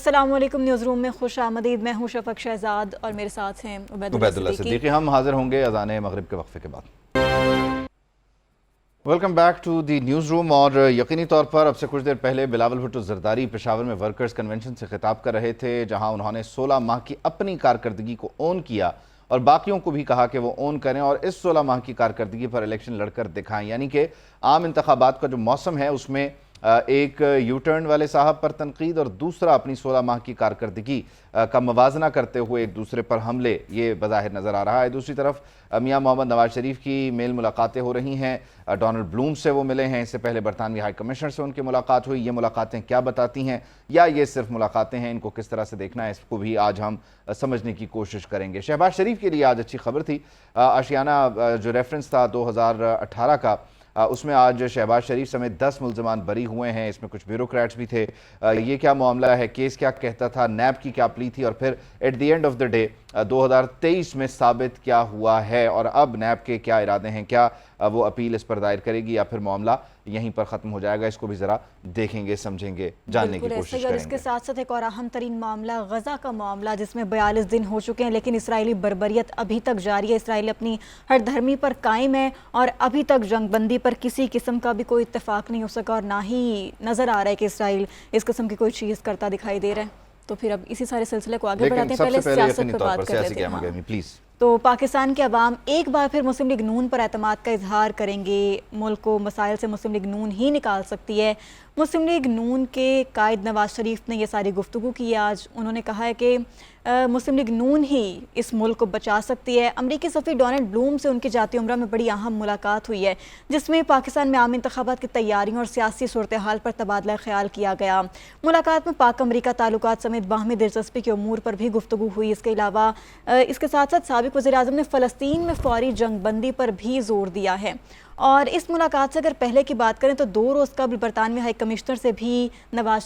अस्सलाम वालेकुम, news room में खुश आमदीद। मैं हूँ शफक शहजाद और मेरे साथ हैं उबैदुल्लाह सिद्दीकी। हम हाजिर होंगे अज़ान मगरिब के वक्फे के बाद। Welcome back to the news room. और यकीनी तौर पर अब से कुछ देर पहले बिलावल भुट्टो ज़रदारी पेशावर में वर्कर्स कन्वेंशन से खिताब कर रहे थे, जहां उन्होंने 16 माह की अपनी कारकर्दगी को ओन किया और बाकियों को भी कहा कि वो ओन करें और इस 16 माह की कारकर्दगी पर इलेक्शन लड़कर दिखाएं। यानी कि आम इंतखाबात का जो मौसम है उसमें एक यू टर्न वाले साहब पर तनकीद और दूसरा अपनी 16 माह की कारकर्दगी का मवाजना करते हुए एक दूसरे पर हमले, ये बज़ाहिर नज़र आ रहा है। दूसरी तरफ मियां मोहम्मद नवाज शरीफ की मेल मुलाकातें हो रही हैं। डोनाल्ड ब्लूम से वो मिले हैं, इससे पहले बरतानवी हाई कमिश्नर से उनकी मुलाकात हुई। ये मुलाकातें क्या बताती हैं या ये सिर्फ मुलाकातें हैं, इनको किस तरह से देखना है, इसको भी आज हम समझने की कोशिश करेंगे। शहबाज शरीफ के लिए आज अच्छी खबर थी। आशियाना जो रेफरेंस था 2018 का, उसमें आज शहबाज शरीफ समेत 10 मुल्ज़मान बरी हुए हैं। इसमें कुछ ब्यूरोक्रेट्स भी थे। ये क्या मामला है, केस क्या कहता था, नैब की क्या प्ली थी और फिर at the end of the day 2023 में साबित क्या हुआ है और अब नैब के क्या इरादे हैं, क्या वो अपील इस पर दायर करेगी या फिर मामला यहीं पर ख़त्म हो जाएगा, इसको भी ज़रा देखेंगे, समझेंगे, जानने की कोशिश करेंगे। इसके साथ साथ एक और अहम तरीन मामला गजा का मामला, जिसमें 42 दिन हो चुके हैं लेकिन इसराइली बर्बरियत अभी तक जारी है। इसराइल अपनी हर धर्मी पर कायम है और अभी तक जंगबंदी पर किसी किस्म का भी कोई इत्तेफाक नहीं हो सका और ना ही नज़र आ रहा है कि इसराइल इस किस्म की कोई चीज़ करता दिखाई दे रहा है। तो फिर अब इसी सारे सिलसिले को आगे बढ़ाते हैं। पहले सियासत पर बात कर लेते हैं। प्लीज़। तो पाकिस्तान के अवाम एक बार फिर मुस्लिम लीग नून पर एतमाद का इजहार करेंगे। मुल्क को मसाइल से मुस्लिम लीग नून ही निकाल सकती है। मुस्लिम लीग नून के कायद नवाज शरीफ ने यह सारी गुफ्तगू की है आज। उन्होंने कहा है कि मुस्लिम लीग नून ही इस मुल्क को बचा सकती है। अमरीकी सफ़ीर डोनाल्ड ब्लूम से उनकी जाती उम्रा में बड़ी अहम मुलाकात हुई है, जिसमें पाकिस्तान में आम इंतखाबात की तैयारियों और सियासी सूरत हाल पर तबादला ख्याल किया गया। मुलाकात में पाक अमरीका ताल्लुकात समेत बाहमी दिलचस्पी के उमूर पर भी गुफ्तगू हुई। इसके अलावा इसके साथ साथ साबिक वज़ीर-ए-आज़म ने फ़लस्तीन में फौरी जंगबंदी पर भी जोर दिया है। और इस मुलाकात से अगर पहले की बात करें तो 2 रोज़ कबल बरतानवी हाई कमिश्नर से भी नवाज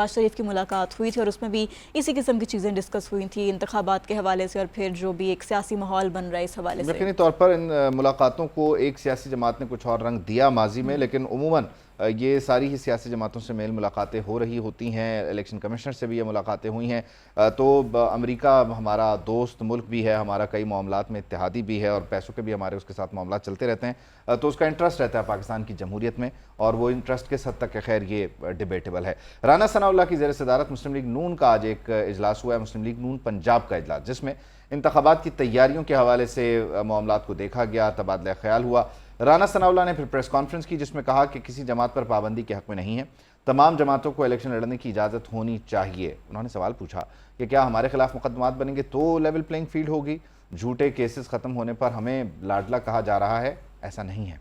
शरीफ की मुलाकात हुई थी और उसमें भी इसी किस्म की चीज़ें डिस्कस हुई थी, इंतखाबात के हवाले से और फिर जो भी एक सियासी माहौल बन रहा है इस हवाले से। यकीनी तौर पर इन मुलाकातों को एक सियासी जमात ने कुछ और रंग दिया माजी में, लेकिन उमूमन ये सारी ही सियासी जमातों से मेल मुलाकातें हो रही होती हैं। इलेक्शन कमिश्नर से भी ये मुलाकातें हुई हैं। तो अमेरिका हमारा दोस्त मुल्क भी है, हमारा कई मामलात में इत्तेहादी भी है और पैसों के भी हमारे उसके साथ मामला चलते रहते हैं। तो उसका इंटरेस्ट रहता है पाकिस्तान की जमहूरियत में और वो इंटरेस्ट किस हद तक है, खैर ये डिबेटेबल है। राना सनाउल्लाह की ज़ेर सदारत मुस्लिम लीग नून का आज एक इजलास हुआ है, मुस्लिम लीग नून पंजाब का इजलास, जिसमें इंतखाबात की तैयारियों के हवाले से मामलात को देखा गया, तबादला ख्याल हुआ। राना सनाउल्लाह ने फिर प्रेस कॉन्फ्रेंस की, जिसमें कहा कि किसी जमात पर पाबंदी के हक में नहीं है, तमाम जमातों को इलेक्शन लड़ने की इजाज़त होनी चाहिए। उन्होंने सवाल पूछा कि क्या हमारे खिलाफ मुकदमात बनेंगे तो लेवल प्लेइंग फील्ड होगी, झूठे केसेस ख़त्म होने पर हमें लाडला कहा जा रहा है, ऐसा नहीं है।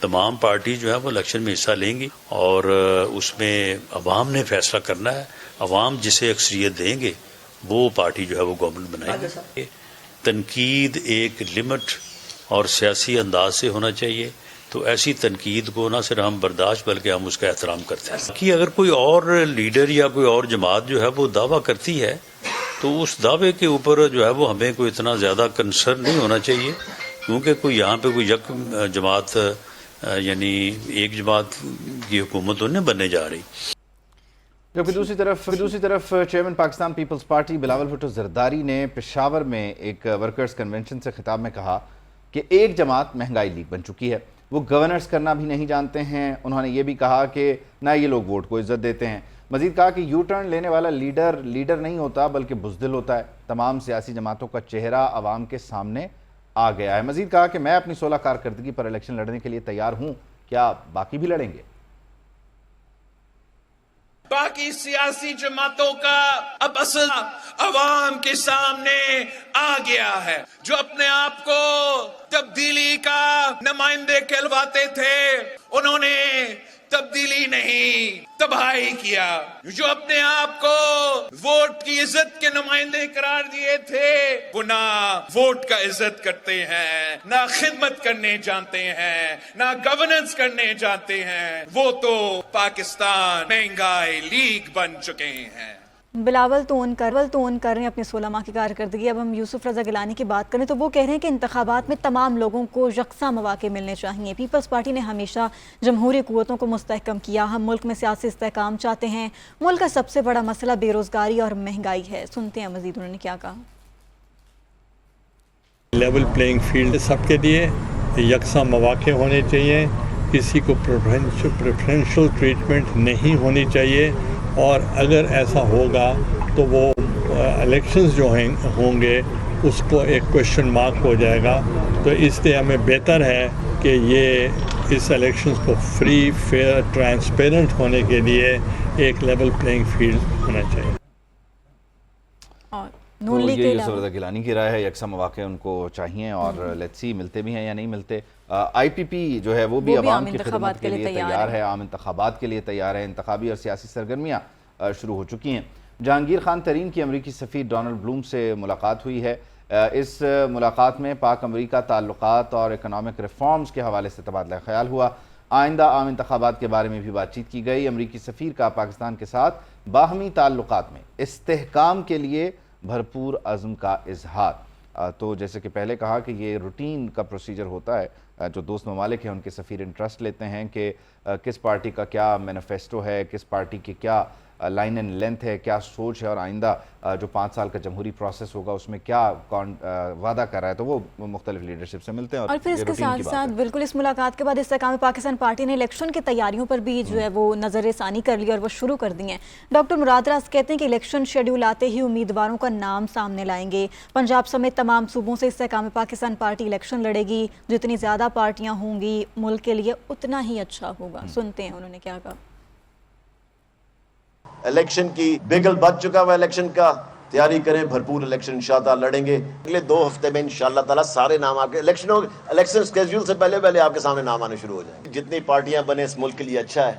तमाम पार्टी जो है वो इलेक्शन में हिस्सा लेंगी और उसमें अवाम ने फैसला करना है। अवाम जिसे अक्सरियत देंगे वो पार्टी जो है वो गवर्नमेंट बनाएगी। तनकीद एक लिमिट और सियासी अंदाज से होना चाहिए, तो ऐसी तनकीद को ना सिर्फ हम बर्दाश्त बल्कि हम उसका एहतराम करते हैं कि अगर कोई और लीडर या कोई और जमात जो है वो दावा करती है तो उस दावे के ऊपर जो है वो हमें कोई इतना ज़्यादा कंसर्न नहीं होना चाहिए, क्योंकि कोई यहाँ पे कोई यक जमात यानी एक जमात की हुकूमत उन्हें बनने जा रही। जबकि दूसरी तरफ चेयरमैन पाकिस्तान पीपल्स पार्टी बिलावल भुट्टो ज़रदारी ने पेशावर में एक वर्कर्स कन्वेंशन से खिताब में कहा कि एक जमात महंगाई लीग बन चुकी है, वो गवर्नेंस करना भी नहीं जानते हैं। उन्होंने ये भी कहा कि ना ये लोग वोट को इज्जत देते हैं। मजीद कहा कि यू टर्न लेने वाला लीडर नहीं होता बल्कि बुज़दिल होता है। तमाम सियासी जमातों का चेहरा आवाम के सामने आ गया है। मजीद कहा कि मैं अपनी 16 कारकर्दगी पर इलेक्शन लड़ने के लिए तैयार हूँ, क्या बाकी भी लड़ेंगे? बाकी सियासी जमातों का अब असल अवाम के सामने आ गया है, जो अपने आप को तब्दीली का नुमाइंदे कहलवाते थे, उन्होंने तब्दीली नहीं तबाही किया। जो अपने आप को वोट की इज्जत के नुमाइंदे करार दिए थे, वो ना वोट का इज्जत करते हैं, ना खिदमत करने जानते हैं, ना गवर्नेंस करने जानते हैं। वो तो पाकिस्तान महंगाई लीग बन चुके हैं। बिलावल तो ऑन कर रहे हैं अपनी 16 माह की कारकर्दगी। अब हम यूसुफ रजा गिलानी की बात करें तो वो कह रहे हैं कि इंतखाबात में तमाम लोगों को यकसा मौके मिलने चाहिए। पीपल्स पार्टी ने हमेशा जमहूरी कुव्वतों को मुस्तहकम किया। हम मुल्क में सियासी इस्तेहकाम चाहते हैं। मुल्क का सबसे बड़ा मसला बेरोजगारी और महंगाई है। सुनते हैं मजीद उन्होंने क्या कहा। लेवल प्लेइंग फील्ड सबके लिए यकसा मौके होने चाहिए, किसी को प्रेफरेंशियल ट्रीटमेंट नहीं होनी चाहिए, और अगर ऐसा होगा तो वो इलेक्शंस जो होंगे उसको एक क्वेश्चन मार्क हो जाएगा। तो इसलिए हमें बेहतर है कि ये इस इलेक्शंस को फ्री, फेयर, ट्रांसपेरेंट होने के लिए एक लेवल प्लेइंग फील्ड होना चाहिए। तो ये यूसुफ रजा गिलानी की राय है, यकसा मौके उनको चाहिए और लेट्स सी मिलते भी हैं या नहीं मिलते। IPP जो है वो भी अवाम की खिदमत के लिए तैयार है, आम इंतखाबात के लिए तैयार है। इंतखाबी और सियासी सरगर्मियाँ शुरू हो चुकी हैं। जहांगीर खान तरीन की अमरीकी सफ़ीर डोनाल्ड ब्लूम से मुलाकात हुई है। इस मुलाकात में पाक अमरीका ताल्लुकात और इकनॉमिक रिफॉर्म्स के हवाले से तबादला ख्याल हुआ। आइंदा आम इंतखाबात के बारे में भी बातचीत की गई। अमरीकी सफ़ीर का पाकिस्तान के साथ बाहमी ताल्लुकात में इस्तेहकाम के लिए भरपूर अज़्म का इजहार। तो जैसे कि पहले कहा कि ये रूटीन का प्रोसीजर होता है, जो दोस्त ममालिक हैं उनके सफ़ीर इंटरेस्ट लेते हैं कि किस पार्टी का क्या मैनिफेस्टो है, किस पार्टी की क्या लाइन एंड लेंथ है, क्या सोच है, और आइंदा जो 5 साल का जमहूरी प्रोसेस होगा उसमें क्या वादा कर रहा है। तो वो मुख्तलिफ लीडरशिप से मिलते हैं और फिर इसके साथ साथ बिल्कुल इस मुलाकात के बाद इस्तेहकाम पाकिस्तान पार्टी ने इलेक्शन की तैयारियों पर भी जो है वो नज़र-ए-सानी कर ली और वो शुरू कर दी हैं। डॉक्टर मुराद राज कहते हैं कि इलेक्शन शेड्यूल आते ही उम्मीदवारों का नाम सामने लाएंगे। पंजाब समेत तमाम सूबों से इस्तेहकाम पाकिस्तान पार्टी इलेक्शन लड़ेगी। जितनी ज़्यादा पार्टियाँ होंगी मुल्क के लिए उतना ही अच्छा होगा। सुनते हैं उन्होंने क्या कहा। इलेक्शन की बिगल बच चुका हुआ, इलेक्शन का तैयारी करें, भरपूर इलेक्शन इंशाल्लाह लड़ेंगे। अगले 2 हफ्ते में इंशाल्लाह ताला सारे नाम आपके इलेक्शन स्केड्यूल से पहले आपके सामने नाम आने शुरू हो जाएंगे। जितनी पार्टियां बने इस मुल्क के लिए अच्छा है।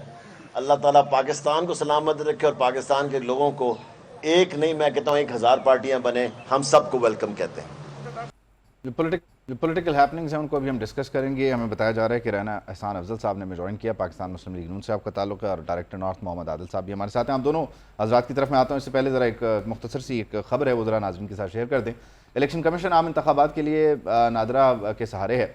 अल्लाह ताला पाकिस्तान को सलामत रखे और पाकिस्तान के लोगों को, एक नहीं मैं कहता हूँ 1000 पार्टियां बने, हम सबको वेलकम कहते हैं। जो पॉलिटिकल हैपनिंग्स हैं उनको अभी हम डिस्कस करेंगे। हमें बताया जा रहा है कि राना एहसान अफजल साहब ने ज्वाइन किया, पाकिस्तान मुस्लिम लीग नून से आपका ताल्लुक है, और डायरेक्टर नॉर्थ मोहम्मद आदिल साहब भी हमारे साथ हैं। आप दोनों हजरात की तरफ में आता हूँ। इससे पहले ज़रा एक मुख्तसर सी एक खबर है वो ज़रा नाज़रीन के साथ शेयर कर दें। इलेक्शन कमीशन आम इंतखाबात के लिए नादरा के सहारे है।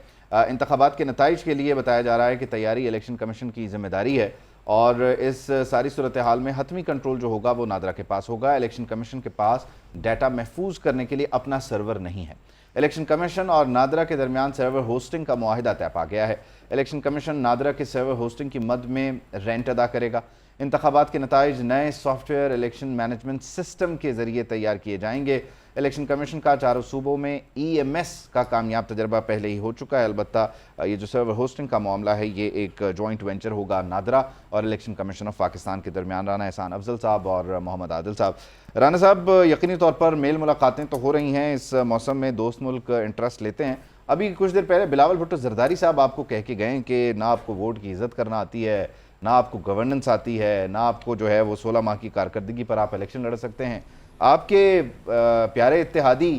इंतखाबात के नताइज के लिए बताया जा रहा है कि तैयारी इलेक्शन कमीशन की जिम्मेदारी है, और इस सारी सूरत हाल में हतमी कंट्रोल जो होगा वो नादरा के पास होगा। इलेक्शन कमीशन के पास डाटा महफूज करने के लिए अपना सर्वर नहीं है। इलेक्शन कमीशन और नादरा के दरमियान सर्वर होस्टिंग का मुआहिदा तय पा गया है। इलेक्शन कमीशन नादरा के सर्वर होस्टिंग की मद में रेंट अदा करेगा। इंतखाबात के नताइज नए सॉफ्टवेयर इलेक्शन मैनेजमेंट सिस्टम के जरिए तैयार किए जाएंगे। इलेक्शन कमीशन का 4 सूबों में EMS का कामयाब तजर्बा पहले ही हो चुका है। अलबत्ता ये जो सर्वर होस्टिंग का मामला है ये एक जॉइंट वेंचर होगा नादरा और इलेक्शन कमीशन ऑफ पाकिस्तान के दरमियान। राना एहसान अफजल साहब और मोहम्मद आदिल साहब। राना साहब, यकीनी तौर पर मेल मुलाकातें तो हो रही हैं, इस मौसम में दोस्त मुल्क इंटरेस्ट लेते हैं। अभी कुछ देर पहले बिलावल भुट्टो जरदारी साहब आपको कह के गए कि ना आपको वोट की इज़्ज़त करना आती है, ना आपको गवर्नेंस आती है, ना आपको जो है वो 16 माह की कारकर्दगी पर आप इलेक्शन लड़ सकते हैं। आपके प्यारे इत्तेहादी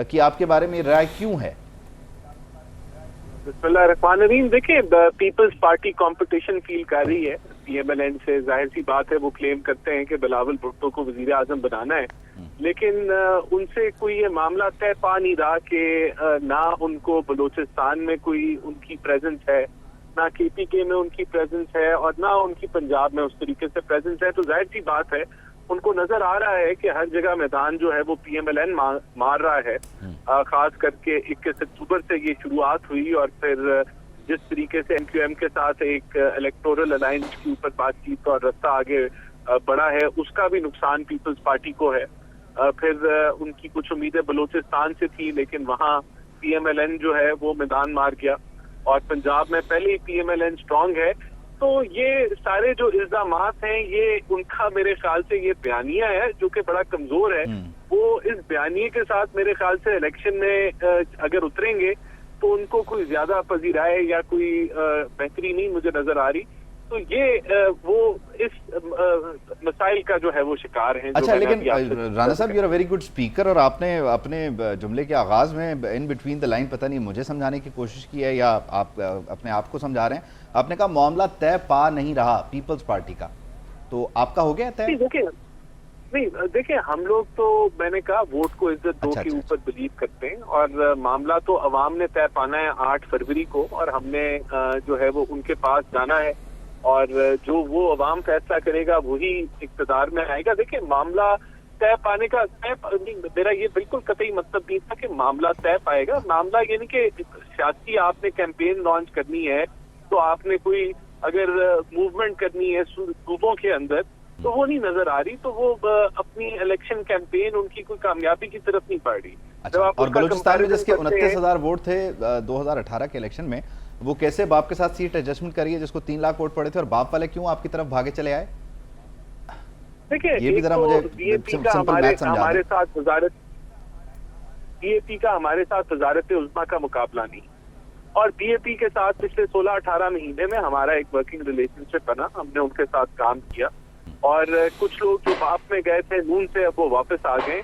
की आपके बारे में राय क्यों है? बिस्मिल्लाहिर्रहमानिर्रहीम। देखिए, पीपल्स पार्टी कंपटीशन फील कर रही है PMLN से। जाहिर सी बात है वो क्लेम करते हैं कि बिलावल भुट्टो को वजीर आजम बनाना है, लेकिन उनसे कोई ये मामला तय पा नहीं रहा कि ना उनको बलूचिस्तान में कोई उनकी प्रेजेंस है, ना KPK में उनकी प्रेजेंस है, और ना उनकी पंजाब में उस तरीके से प्रेजेंस है। तो जाहिर सी बात है उनको नजर आ रहा है कि हर जगह मैदान जो है वो PMLN मार रहा है। खास करके 21 अक्टूबर से ये शुरुआत हुई, और फिर जिस तरीके से MQM के साथ एक इलेक्टोरल अलायंस के ऊपर बातचीत और रास्ता आगे बढ़ा है, उसका भी नुकसान पीपल्स पार्टी को है। फिर उनकी कुछ उम्मीदें बलूचिस्तान से थी, लेकिन वहाँ PMLN जो है वो मैदान मार गया, और पंजाब में पहले ही PMLN स्ट्रांग है। तो ये सारे जो इल्जामात हैं ये उनका मेरे ख्याल से ये बयानिया है जो कि बड़ा कमजोर है। वो इस बयानिए के साथ मेरे ख्याल से इलेक्शन में अगर उतरेंगे तो उनको कोई ज्यादा पजीराए या कोई बेहतरी नहीं मुझे नजर आ रही। तो ये वो इस मसाइल का जो है वो शिकार हैं। अच्छा, लेकिन राना साहब, you are a very good speaker, और आपने अपने जुमले के आगाज में इन बिटवीन द लाइन पता नहीं मुझे समझाने की कोशिश की है या आप अपने आप को समझा रहे हैं। आपने कहा मामला तय पा नहीं रहा पीपल्स पार्टी का, तो आपका हो गया तय? नहीं देखिए, हम लोग तो मैंने कहा वोट को इज्जत दो अच्छा, के अच्छा, ऊपर बिलीव करते हैं, और मामला तो अवाम ने तय पाना है 8 फरवरी को, और हमने जो है वो उनके पास जाना है, और जो वो अवाम फैसला करेगा वही इक़्तिदार में आएगा। देखिए, मामला तय पाने का मेरा ये बिल्कुल कतई मतलब नहीं था कि मामला तय पाएगा। मामला यानी कि सियासी आपने कैंपेन लॉन्च करनी है, तो आपने कोई अगर मूवमेंट करनी है सूबों के अंदर, तो वो नहीं नजर आ रही, तो वो अपनी इलेक्शन कैंपेन उनकी कोई कामयाबी की तरफ नहीं बढ़ रही। अच्छा, और बलूचिस्तान में जिसके 29,000 वोट थे 2018 के इलेक्शन में, वो कैसे बाप के साथ सीट एडजस्टमेंट करी है जिसको 3 लाख वोट पड़े थे, और बाप वाले क्यों आपकी तरफ भागे चले आए? देखिए, ये भी जरा मुझे बीएपी का सिंपल मैथ समझा हमारे दें। साथ बीएपी का हमारे साथ वजारत उज़्मा का मुकाबला नहीं, और बीएपी के साथ पिछले 16-18 महीने में हमारा एक वर्किंग रिलेशनशिप बना, हमने उनके साथ काम किया, और कुछ लोग जो बाप में गए थे नून से, अब वो वापस आ गए।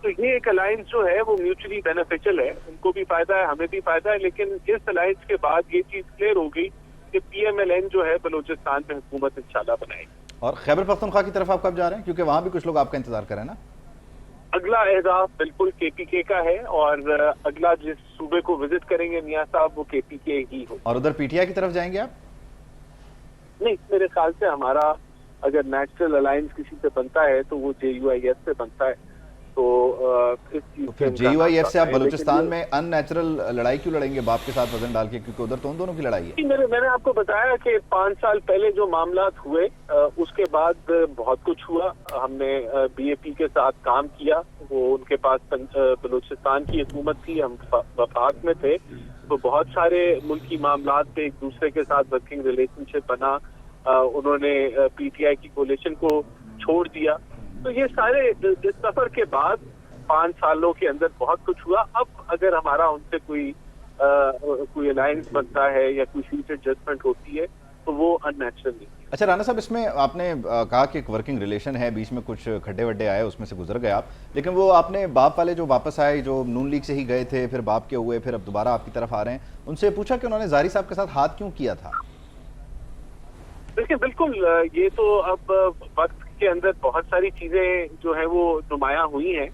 तो ये एक अलायंस जो है वो म्यूचुअली बेनिफिशियल है, उनको भी फायदा है, हमें भी फायदा है। लेकिन इस अलायंस के बाद ये चीज क्लियर हो गई कि PMLN जो है बलूचिस्तान में हुकूमत इंशाल्लाह बनाएगी। और खैबर पख्तूनख्वा की तरफ आप कब जा रहे हैं, क्योंकि वहां भी कुछ लोग आपका इंतजार कर रहे हैं ना? अगला एहदाफ बिल्कुल KPK का है, और अगला जिस सूबे को विजिट करेंगे मियां साहब वो KPK ही हो। और उधर PTI की तरफ जाएंगे आप? नहीं, मेरे ख्याल से हमारा अगर नेशनल अलायंस किसी से बनता है तो वो JUIF से बनता है, तो इस चीज फिर JUIF से आप बलूचिस्तान में अननेचुरल लड़ाई क्यों लड़ेंगे बाप के साथ वजन डाल के, क्योंकि उधर तो उन दोनों की लड़ाई है। मैंने आपको बताया कि 5 साल पहले जो मामला हुए, उसके बाद बहुत कुछ हुआ। हमने BAP के साथ काम किया, वो उनके पास बलूचिस्तान की हुकूमत थी, हम वफाक में थे, तो बहुत सारे मुल्की मामलात पे एक दूसरे के साथ वर्किंग रिलेशनशिप बना। उन्होंने PTI की कोalition को छोड़ दिया। तो ये सारे इस सफर के बाद 5 सालों के अंदर बहुत कुछ हुआ। अब अगर हमारा उनसे कोई अलायंस बनता है या कोई सीट एडजस्टमेंट होती है तो वो अननेचुरल नहीं। अच्छा राना साहब, इसमें आपने कहा कि एक वर्किंग रिलेशन है, बीच में कुछ खड्डे वड्डे आए, उसमें से गुजर गए आप, लेकिन वो आपने बाप वाले जो वापस आए, जो नून लीग से ही गए थे, फिर बाप के हुए, फिर अब दोबारा आपकी तरफ आ रहे हैं, उनसे पूछा कि उन्होंने ज़ारी साहब के साथ हाथ क्यों किया था? देखिए, बिल्कुल ये तो अब वक्त के अंदर बहुत सारी चीजें जो है वो नुमायां हुई हैं,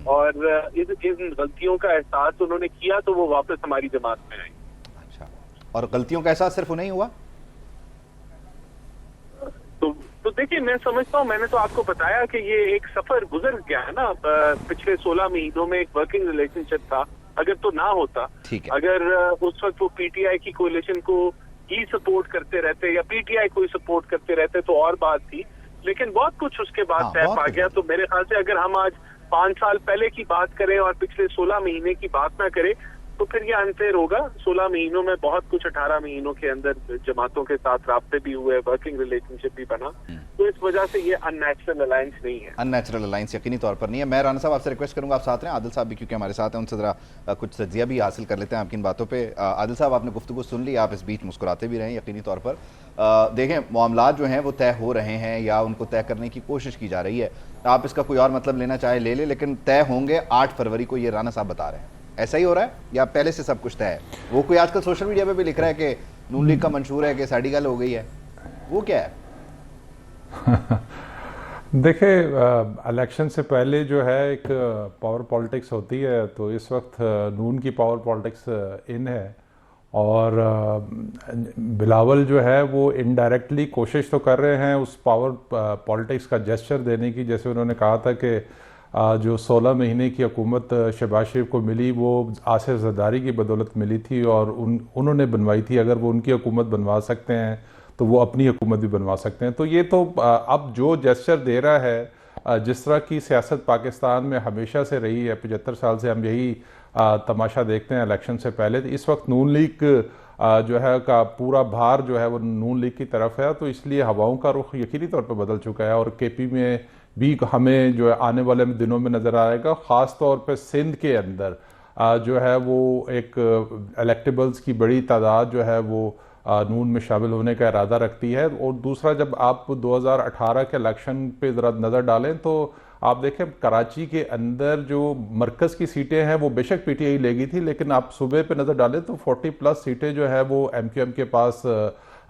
और इन गलतियों का एहसास उन्होंने किया तो वो वापस हमारी जमात में आए। अच्छा, और गलतियों का एहसास सिर्फ उन्हें ही हुआ? तो देखिए, मैं समझता हूँ, मैंने तो आपको बताया कि ये एक सफर गुजर गया है ना। पिछले 16 महीनों में एक वर्किंग रिलेशनशिप था, अगर तो ना होता, अगर उस वक्त वो PTI की कोalition को ही सपोर्ट करते रहते या PTI को ही सपोर्ट करते रहते तो और बात थी, लेकिन बहुत कुछ उसके बाद तय पा गया। तो मेरे ख्याल से अगर हम आज 5 साल पहले की बात करें और पिछले 16 महीने की बात ना करें तो फिर ये अनफेयर होगा। 16 महीनों में बहुत कुछ 18 महीनों के अंदर जमातों के साथ राब्ते भी हुए, वर्किंग रिलेशनशिप भी बना, तो इस वजह से ये अननेचुरल अलायंस नहीं है। अननेचुरल अलायंस यकीनी तौर पर नहीं है। मैं राना साहब आपसे रिक्वेस्ट करूंगा, आप साथ रहें, आदिल साहब भी क्योंकि हमारे साथ हैं, उनसे जरा कुछ तज्जिया भी हासिल कर लेते हैं आपकी इन बातों पे। आदिल साहब, आपने गुफ्तगू सुन ली, आप इस बीच मुस्कुराते भी रहें यकीनी तौर पर। देखें, मामलात जो हैं वो तय हो रहे हैं या उनको तय करने की कोशिश की जा रही है। आप इसका कोई और मतलब लेना चाहे ले ले, लेकिन तय होंगे 8 फरवरी को, ये राना साहब बता रहे हैं। ऐसा ही हो रहा है या पहले से सब कुछ तय है? वो कोई आजकल सोशल मीडिया पे भी लिख रहा है कि नून लीग का मंशूर है कि साड़ी गल हो गई है, वो क्या है? देखिए, इलेक्शन से पहले जो है एक पावर पॉलिटिक्स होती है, तो इस वक्त नून की पावर पॉलिटिक्स इन है, और बिलावल जो है वो इनडायरेक्टली कोशिश तो कर रहे हैं उस पावर पॉलिटिक्स का जेस्चर देने की। जैसे उन्होंने कहा था कि जो 16 महीने की हुकूमत शहबाज शरीफ को मिली वो आसिफ जरदारी की बदौलत मिली थी, और उन्होंने बनवाई थी। अगर वो उनकी हुकूमत बनवा सकते हैं तो वो अपनी हुकूमत भी बनवा सकते हैं। तो ये तो अब जो जेस्चर दे रहा है, जिस तरह की सियासत पाकिस्तान में हमेशा से रही है, 75 साल से हम यही तमाशा देखते हैं इलेक्शन से पहले। तो इस वक्त नून लीग जो है का पूरा भार जो है वो नून लीग की तरफ है, तो इसलिए हवाओं का रुख यकीनी तौर पर बदल चुका है। और KP में भी हमें जो है आने वाले दिनों में नज़र आएगा, ख़ास तौर पर सिंध के अंदर जो है वो एक इलेक्टेबल्स की बड़ी तादाद जो है वो नून में शामिल होने का इरादा रखती है। और दूसरा, जब आप 2018 के इलेक्शन पे ज़रा नज़र डालें तो आप देखें कराची के अंदर जो मरकज़ की सीटें हैं वो बेशक PTI लेगी थी, लेकिन आप सूबे पे नज़र डालें तो 40+ सीटें जो है वो MQM के पास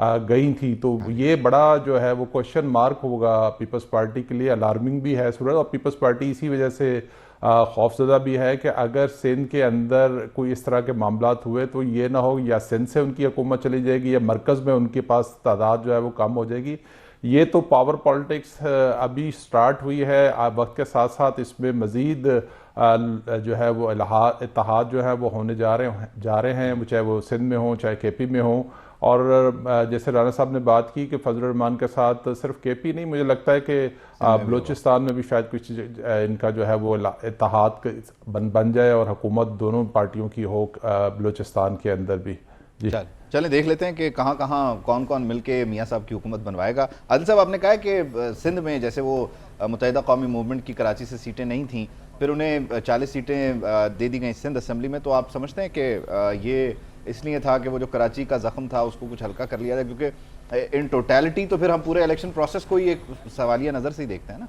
गई थी। तो ये बड़ा जो है वो क्वेश्चन मार्क होगा पीपल्स पार्टी के लिए, अलार्मिंग भी है सूरत। और पीपल्स पार्टी इसी वजह से खौफजदा भी है कि अगर सिंध के अंदर कोई इस तरह के मामलात हुए तो ये ना हो या सिंध से उनकी हुकूमत चली जाएगी या मरकज़ में उनके पास तादाद जो है वो कम हो जाएगी। ये तो पावर पॉलिटिक्स अभी स्टार्ट हुई है, वक्त के साथ साथ इसमें मज़ीद जो है वो इत्तेहाद जो है वो होने जा रहे हैं, चाहे वो सिंध में हो चाहे KP में हो। और जैसे राना साहब ने बात की कि फजल रहमान के साथ सिर्फ KP नहीं, मुझे लगता है कि बलूचिस्तान में भी शायद कुछ इनका जो है वो इत्तेहाद बन जाए और हुकूमत दोनों पार्टियों की हो बलूचिस्तान के अंदर भी। जी चलें देख लेते हैं कि कहाँ कौन कौन मिलके मियाँ साहब की हुकूमत बनवाएगा। आदिल साहब, आपने कहा कि सिंध में जैसे वो मुत्तहिदा कौमी मूवमेंट की कराची से सीटें नहीं थीं, फिर उन्हें 40 सीटें दे दी गई सिंध असम्बली में, तो आप समझते हैं कि ये इसलिए था कि वो जो कराची का जख्म था उसको कुछ हल्का कर लिया जाए? क्योंकि इन टोटलिटी तो फिर हम पूरे इलेक्शन प्रोसेस को ही एक सवालिया नज़र से ही देखते हैं ना,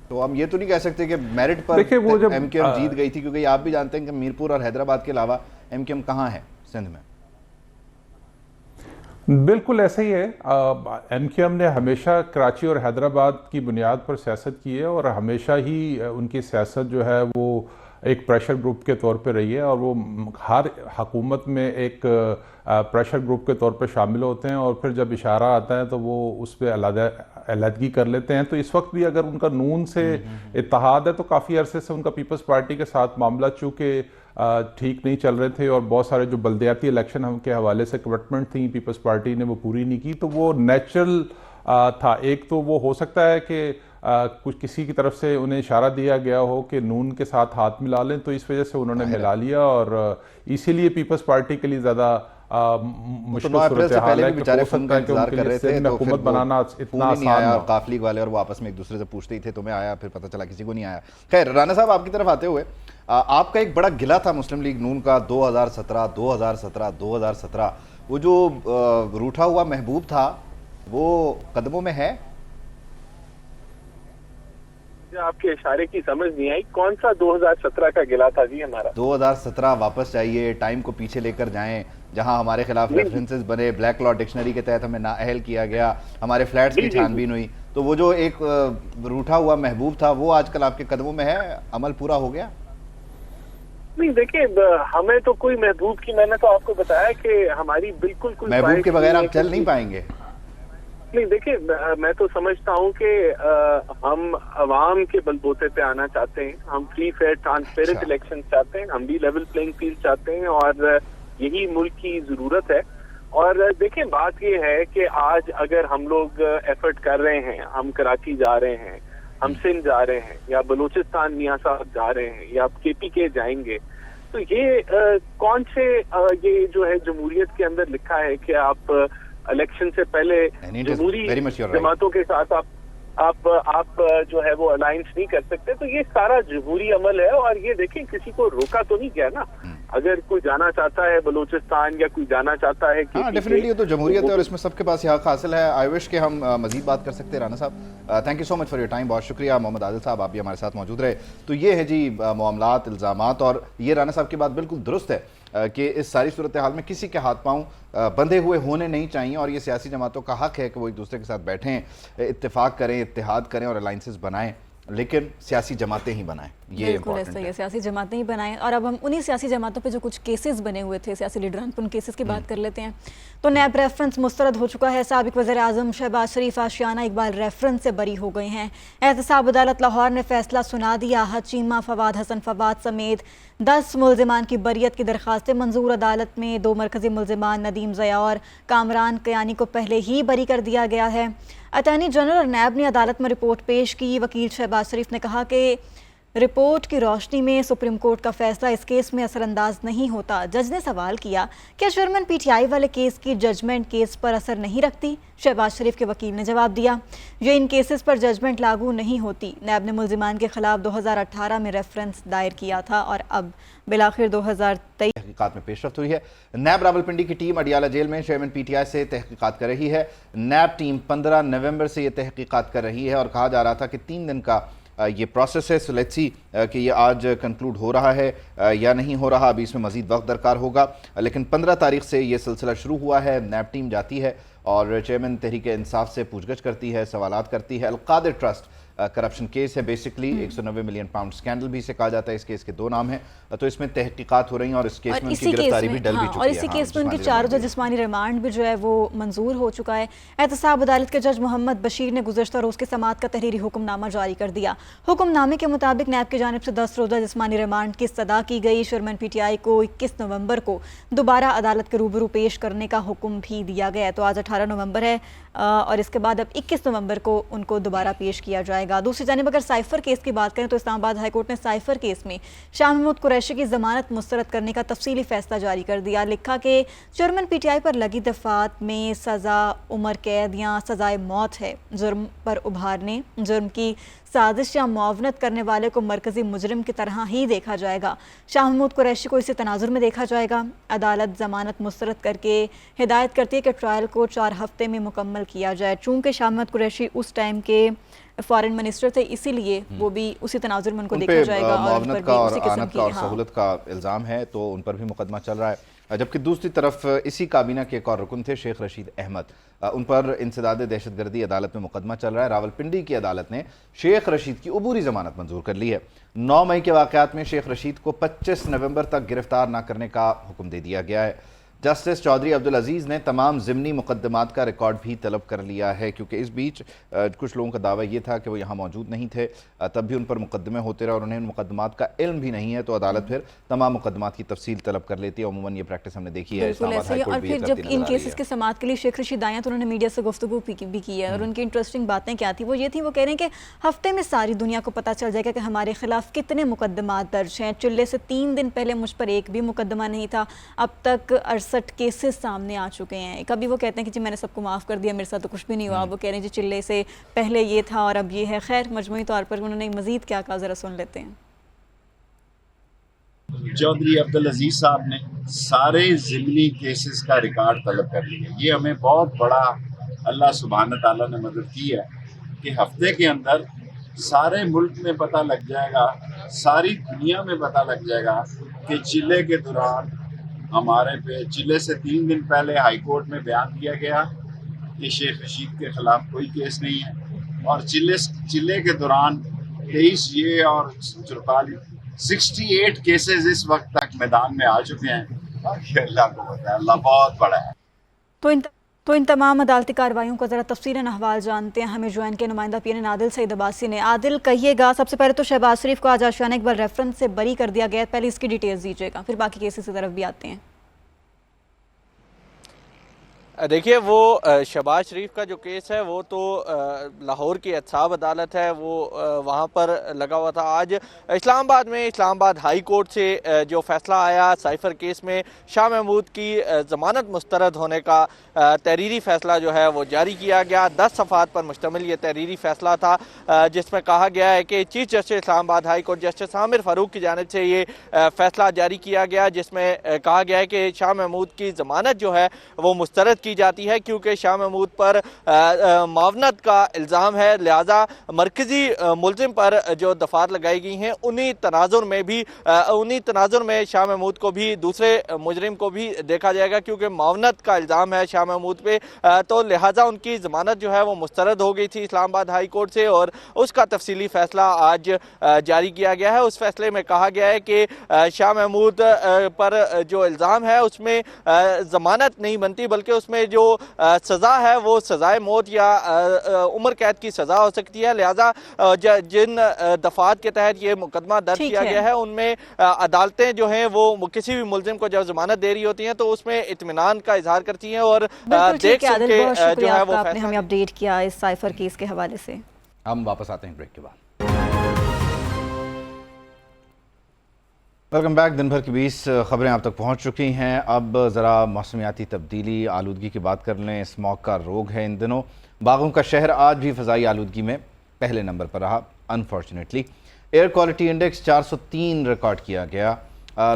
तो हम ये तो नहीं कह सकते कि मेरिट पर वो जब MKM जीत गई थी, क्योंकि आप भी जानते हैं कि मीरपुर और हैदराबाद के अलावा MKM कहाँ है सिंध में। बिल्कुल ऐसा ही है। MKM ने हमेशा कराची और हैदराबाद की बुनियाद पर सियासत की है और हमेशा ही उनकी सियासत जो है वो एक प्रेशर ग्रुप के तौर पे रही है और वो हर हुकूमत में एक प्रेशर ग्रुप के तौर पे शामिल होते हैं और फिर जब इशारा आता है तो वो उस पर अलहदगी कर लेते हैं। तो इस वक्त भी अगर उनका नून से इत्तेहाद है तो काफ़ी अरसे से उनका पीपल्स पार्टी के साथ मामला चूँकि ठीक नहीं चल रहे थे और बहुत सारे जो बल्दियाती इलेक्शन हम के हवाले से कमिटमेंट थी पीपल्स पार्टी ने वो पूरी नहीं की, तो वो नेचुरल था। एक तो वो हो सकता है कि कुछ किसी की तरफ से उन्हें इशारा दिया गया हो कि नून के साथ हाथ मिला लें, तो इस वजह से उन्होंने मिला लिया और इसीलिए पीपल्स पार्टी के लिए ज़्यादा मुश्किल सूरत हाल है कि हो सकता है कि उनके लिए सिंध में हुकूमत बनाना इतना आसान ना हो। काफिली वाले और वो आपस में एक दूसरे से पूछते ही थे, तुम्हें आया, फिर पता चला किसी को नहीं आया। खैर, राना साहब आपकी तरफ आते हुए, आपका एक बड़ा गिला था मुस्लिम लीग नून का 2017 वो जो रूठा हुआ महबूब था वो कदमों में है? आपके इशारे की समझ नहीं आई, कौन सा 2017 का गिला था जी हमारा? 2017 वापस जाइए, टाइम को पीछे लेकर जाएं, जहां हमारे खिलाफ रेफरेंसेस बने, ब्लैक लॉ डिक्शनरी के तहत हमें नाअहल किया गया, हमारे फ्लैट्स की छानबीन हुई, तो वो जो एक रूठा हुआ महबूब था वो आजकल आपके कदमों में है, अमल पूरा हो गया? नहीं, देखिए हमें तो कोई महबूब की, मैंने तो आपको बताया कि हमारी बिल्कुल कोई महबूब के बगैर आप चल नहीं पाएंगे। नहीं, देखिए मैं तो समझता हूँ कि हम अवाम के बलबूते पे आना चाहते हैं, हम फ्री फेयर ट्रांसपेरेंट इलेक्शन चाहते हैं, हम भी लेवल प्लेइंग फील्ड चाहते हैं और यही मुल्क की जरूरत है। और देखिए बात ये है कि आज अगर हम लोग एफर्ट कर रहे हैं, हम कराची जा रहे हैं, हम सिंध जा रहे हैं या बलूचिस्तान मियाँ साहब जा रहे हैं या KP के जाएंगे, तो ये कौन से ये जो है जमहूरियत के अंदर लिखा है कि आप इलेक्शन से पहले जमहूरी जमातों के साथ आप जो है वो अलायंस नहीं कर सकते? तो ये सारा जमहूरी अमल है और ये देखें किसी को रोका तो नहीं गया ना। अगर कोई जाना चाहता है बलूचिस्तान या कोई जाना चाहता है, हाँ डेफिनेटली ये तो जमहूरियत है और इसमें सबके पास यह हक हासिल है। आई विश के हम मजीद बात कर सकते हैं। राना साहब, thank you so much for your time, बहुत शुक्रिया। मोहम्मद आदिल साहब, आप भी हमारे साथ मौजूद रहे। तो ये है जी मामलात, इल्ज़ामात, और ये राना साहब की बात बिल्कुल दुरुस्त है कि इस सारी सूरत हाल में किसी के हाथ पांव बंधे हुए होने नहीं चाहिए और ये सियासी जमातों का हक है कि वो एक दूसरे के साथ बैठें, इत्तेफाक करें, इत्तेहाद करें और अलाइंसेस बनाएं, लेकिन सियासी जमातें ही बनाएं। ये बिल्कुल ऐसा ही है, सियासी जमातें ही बनाएं। और अब हम उन्हीं सियासी जमातों पे जो कुछ केसेस बने हुए थे सियासी लीडरान पर, उन केसेस की बात कर लेते हैं। तो नैब रेफरेंस मुस्तरद हो चुका है। साबिक वज़ीर आज़म शहबाज शरीफ आशियाना इकबाल रेफरेंस से बरी हो गए हैं। एहतसाब अदालत लाहौर ने फैसला सुना दिया। चीमा फवाद, हसन फवाद समेत 10 मुल्ज़िमान की बरियत की दरख्वास्तें मंजूर। अदालत में 2 मरकज़ी मुल्ज़िमान नदीम ज़या और कामरान कयानी को पहले ही बरी कर दिया गया है। अटॉर्नी जनरल और नैब ने अदालत में रिपोर्ट पेश की। वकील शहबाज शरीफ ने कहा कि रिपोर्ट की रोशनी में सुप्रीम कोर्ट का फैसला इस केस में असरअंदाज नहीं होता। जज ने सवाल किया, क्या चेयरमैन PTI वाले केस की जजमेंट केस पर असर नहीं रखती? शहबाज शरीफ के वकील ने जवाब दिया, ये इन केसेस पर जजमेंट लागू नहीं होती। नैब ने मुल्जिमान के खिलाफ 2018 में रेफरेंस दायर किया था और अब बिलाखिर 2023 तहकीकात में पेशरफ्त हुई है। नैब रावलपिंडी की टीम अडियाला जेल में चेयरमैन PTI से तहकीकात कर रही है। नैब टीम 15 नवंबर से ये तहकीकात कर रही है और कहा जा रहा था कि 3 दिन का ये प्रोसेस है। सो लेट्स सी कि ये आज कंक्लूड हो रहा है या नहीं हो रहा, अभी इसमें मजीद वक्त दरकार होगा। लेकिन 15 तारीख से ये सिलसिला शुरू हुआ है। नैब टीम जाती है और चेयरमैन तहरीक इंसाफ से पूछगछ करती है, सवालात करती है। अलकादिर ट्रस्ट करप्शन केस है बेसिकली, 190 मिलियन पाउंड स्कैंडल भी इसे कहा जाता है। इस केस के 2 नाम हैं, तो इसमें तहकीकात हो रही हैं और इस केस में उनकी गिरफ्तारी भी डल भी चुकी है। और इसी केस में उनकी 4 रोज़ा जिस्मानी रिमांड भी जो है वो मंजूर हो चुका है। एहतसाब अदालत के जज मोहम्मद बशीर ने गुज़श्ता रोज़ के समाअत का तहरीरी हुक्मनामा जारी कर दिया। हुक्मनामे के मुताबिक नैब की जानिब से 10 रोज़ा जिस्मानी रिमांड की सदा की गई। चेयरमैन PTI को 21 नवंबर को दोबारा अदालत के रूबरू पेश करने का हुक्म भी दिया गया है। तो आज 18 नवंबर है और इसके बाद अब 21 नवंबर को उनको दोबारा पेश किया जाएगा। दूसरी जानिब अगर साइफर केस की बात करें तो इस्लामाबाद हाईकोर्ट ने साइफर केस में शाह महमूद कुरैशी की जमानत मुस्तरद करने का तफसीली फैसला जारी कर दिया। लिखा कि चेयरमैन PTI पर लगी दफात में सज़ा उम्र कैद या सज़ाए मौत है। जुर्म पर उभारने, जुर्म की साजिश या मुआवनत करने वाले को मरकजी मुजरिम की तरह ही देखा जाएगा। शाह महमूद कुरैशी को इसी तनाजुर में देखा जाएगा। अदालत जमानत मुस्तरद करके हिदायत करती है कि ट्रायल को 4 हफ्ते में मुकम्मल किया जाए। चूँकि शाह महमूद कुरैशी उस टाइम के फॉरेन मिनिस्टर थे, इसीलिए वो भी उसी तनाजुर में उनको देखा जाएगा और उन पर भी उसी किस्म की सहूलत का इल्ज़ाम है, तो उन पर भी मुकदमा चल रहा है। जबकि दूसरी तरफ इसी काबीना के एक और रुकन थे शेख रशीद अहमद, उन पर इंसदाद दहशतगर्दी अदालत में मुकदमा चल रहा है। रावलपिंडी की अदालत ने शेख रशीद की अबूरी जमानत मंजूर कर ली है। 9 मई के वाक़यात में शेख रशीद को 25 नवंबर तक गिरफ्तार न करने का हुक्म दे दिया गया है। जस्टिस चौधरी अब्दुल अजीज़ ने तमाम ज़िमनी मुकदमात का रिकॉर्ड भी तलब कर लिया है, क्योंकि इस बीच कुछ लोगों का दावा ये था कि वो यहाँ मौजूद नहीं थे, तब भी उन पर मुकदमे होते रहे और उन्हें मुकदमात का इल्म भी नहीं है, तो अदालत फिर तमाम मुकदमात की तफसील तलब कर लेती है। अमूमन ये प्रैक्टिस हमने देखी है। और फिर जब इन केसेस के समाअत के लिए शेख रशीद आए तो उन्होंने मीडिया से गुफ्तगू भी की है और उनकी इंटरेस्टिंग बातें क्या थी, वो ये थी, वो कह रहे हैं कि हफ्ते में सारी दुनिया को पता चल जाएगा कि हमारे खिलाफ कितने मुकदमात दर्ज हैं। चिल्ले से 3 दिन पहले मुझ पर एक भी मुकदमा नहीं था, अब तक 68 केसेस सामने आ चुके हैं। कभी वो कहते हैं कि जी मैंने सबको माफ़ कर दिया, मेरे साथ तो कुछ भी नहीं हुआ। वो कह रहे हैं जी चिल्ले से पहले ये था और अब ये है। खैर मजमूई तौर पर उन्होंने मज़ीद क्या कहा, ज़रा सुन लेते हैं। चौधरी अब्दुल अजीज साहब ने सारे ज़िमनी केसेस का रिकॉर्ड तलब कर लिया। ये हमें बहुत बड़ा अल्लाह सुब्हान ताला ने मदद की है कि हफ्ते के अंदर सारे मुल्क में पता लग जाएगा, सारी दुनिया में पता लग जाएगा कि चिल्ले के दौरान हमारे पे चिल्ले से 3 दिन पहले हाई कोर्ट में बयान दिया गया कि शेख रशीद के खिलाफ कोई केस नहीं है और चिल्ले के दौरान 23 ये और 68 केसेस इस वक्त तक मैदान में आ चुके हैं। अल्लाह को पता है, अल्लाह बहुत बड़ा है। तो इन तमाम अदालती कार्रवाइयों का ज़रा तफसीलन अहवाल जानते हैं। हमें ज्वाइन के नुमाइंदा PN आदिल सईद अब्बासी ने। आदिल कहिएगा, सबसे पहले तो शहबाज शरीफ को आज आशियाना इकबाल रेफरेंस से बरी कर दिया गया, पहले इसकी डिटेल्स दीजिएगा, फिर बाकी केसेस की तरफ भी आते हैं। देखिए, वो शहबाज शरीफ का जो केस है वो तो लाहौर की एहतसाब अदालत है, वो वहाँ पर लगा हुआ था। आज इस्लामाबाद में इस्लामाबाद हाई कोर्ट से जो फैसला आया साइफर केस में शाह महमूद की ज़मानत मुस्तरद होने का तहरीरी फ़ैसला जो है वो जारी किया गया। 10 सफ़ात पर मुश्तमिल ये तहरीरी फ़ैसला था, जिसमें कहा गया है कि chief justice Islamabad high court justice Aamir Farooq की जानिब से ये फ़ैसला जारी किया गया, जिसमें कहा गया है कि शाह महमूद की ज़मानत जो है वो मुस्तरद की जाती है, क्योंकि शाह महमूद पर मावनत का इल्ज़ाम है। लिहाजा मरकजी मुलजिम पर जो दफात लगाई गई हैं उन्हीं तनाजुर में शाह महमूद को भी दूसरे मुजरिम को भी देखा जाएगा, क्योंकि मावनत का इल्ज़ाम है शाह महमूद पे, तो लिहाजा उनकी ज़मानत जो है वो मुस्तरद हो गई थी इस्लामाबाद हाई कोर्ट से और उसका तफसीली फ़ैसला आज जारी किया गया है। उस फैसले में कहा गया है कि शाह महमूद पर जो इल्ज़ाम है उसमें ज़मानत नहीं बनती, बल्कि उसमें जो सज़ा है वो सज़ाए मौत या उम्र कैद की सज़ा हो सकती है। लिहाजा जिन दफात के तहत ये मुकदमा दर्ज किया गया है उनमें अदालतें जो हैं वो किसी भी मुलजिम को जब जमानत दे रही होती हैं तो उसमें इत्मीनान का इजहार करती हैं और देख सुन के जो है वो आपने हमें अपडेट किया इस साइफर केस के हवाले से। हम वापस आते हैं ब्रेक के बाद। Welcome back. दिन भर की 20 खबरें आप तक पहुंच चुकी हैं। अब ज़रा मौसमियाती तब्दीली, आलूदगी की बात कर लें। स्मॉग का रोग है इन दिनों। बागों का शहर आज भी फ़ज़ाई आलूदगी में पहले नंबर पर रहा। Unfortunately air quality index 403 record किया गया।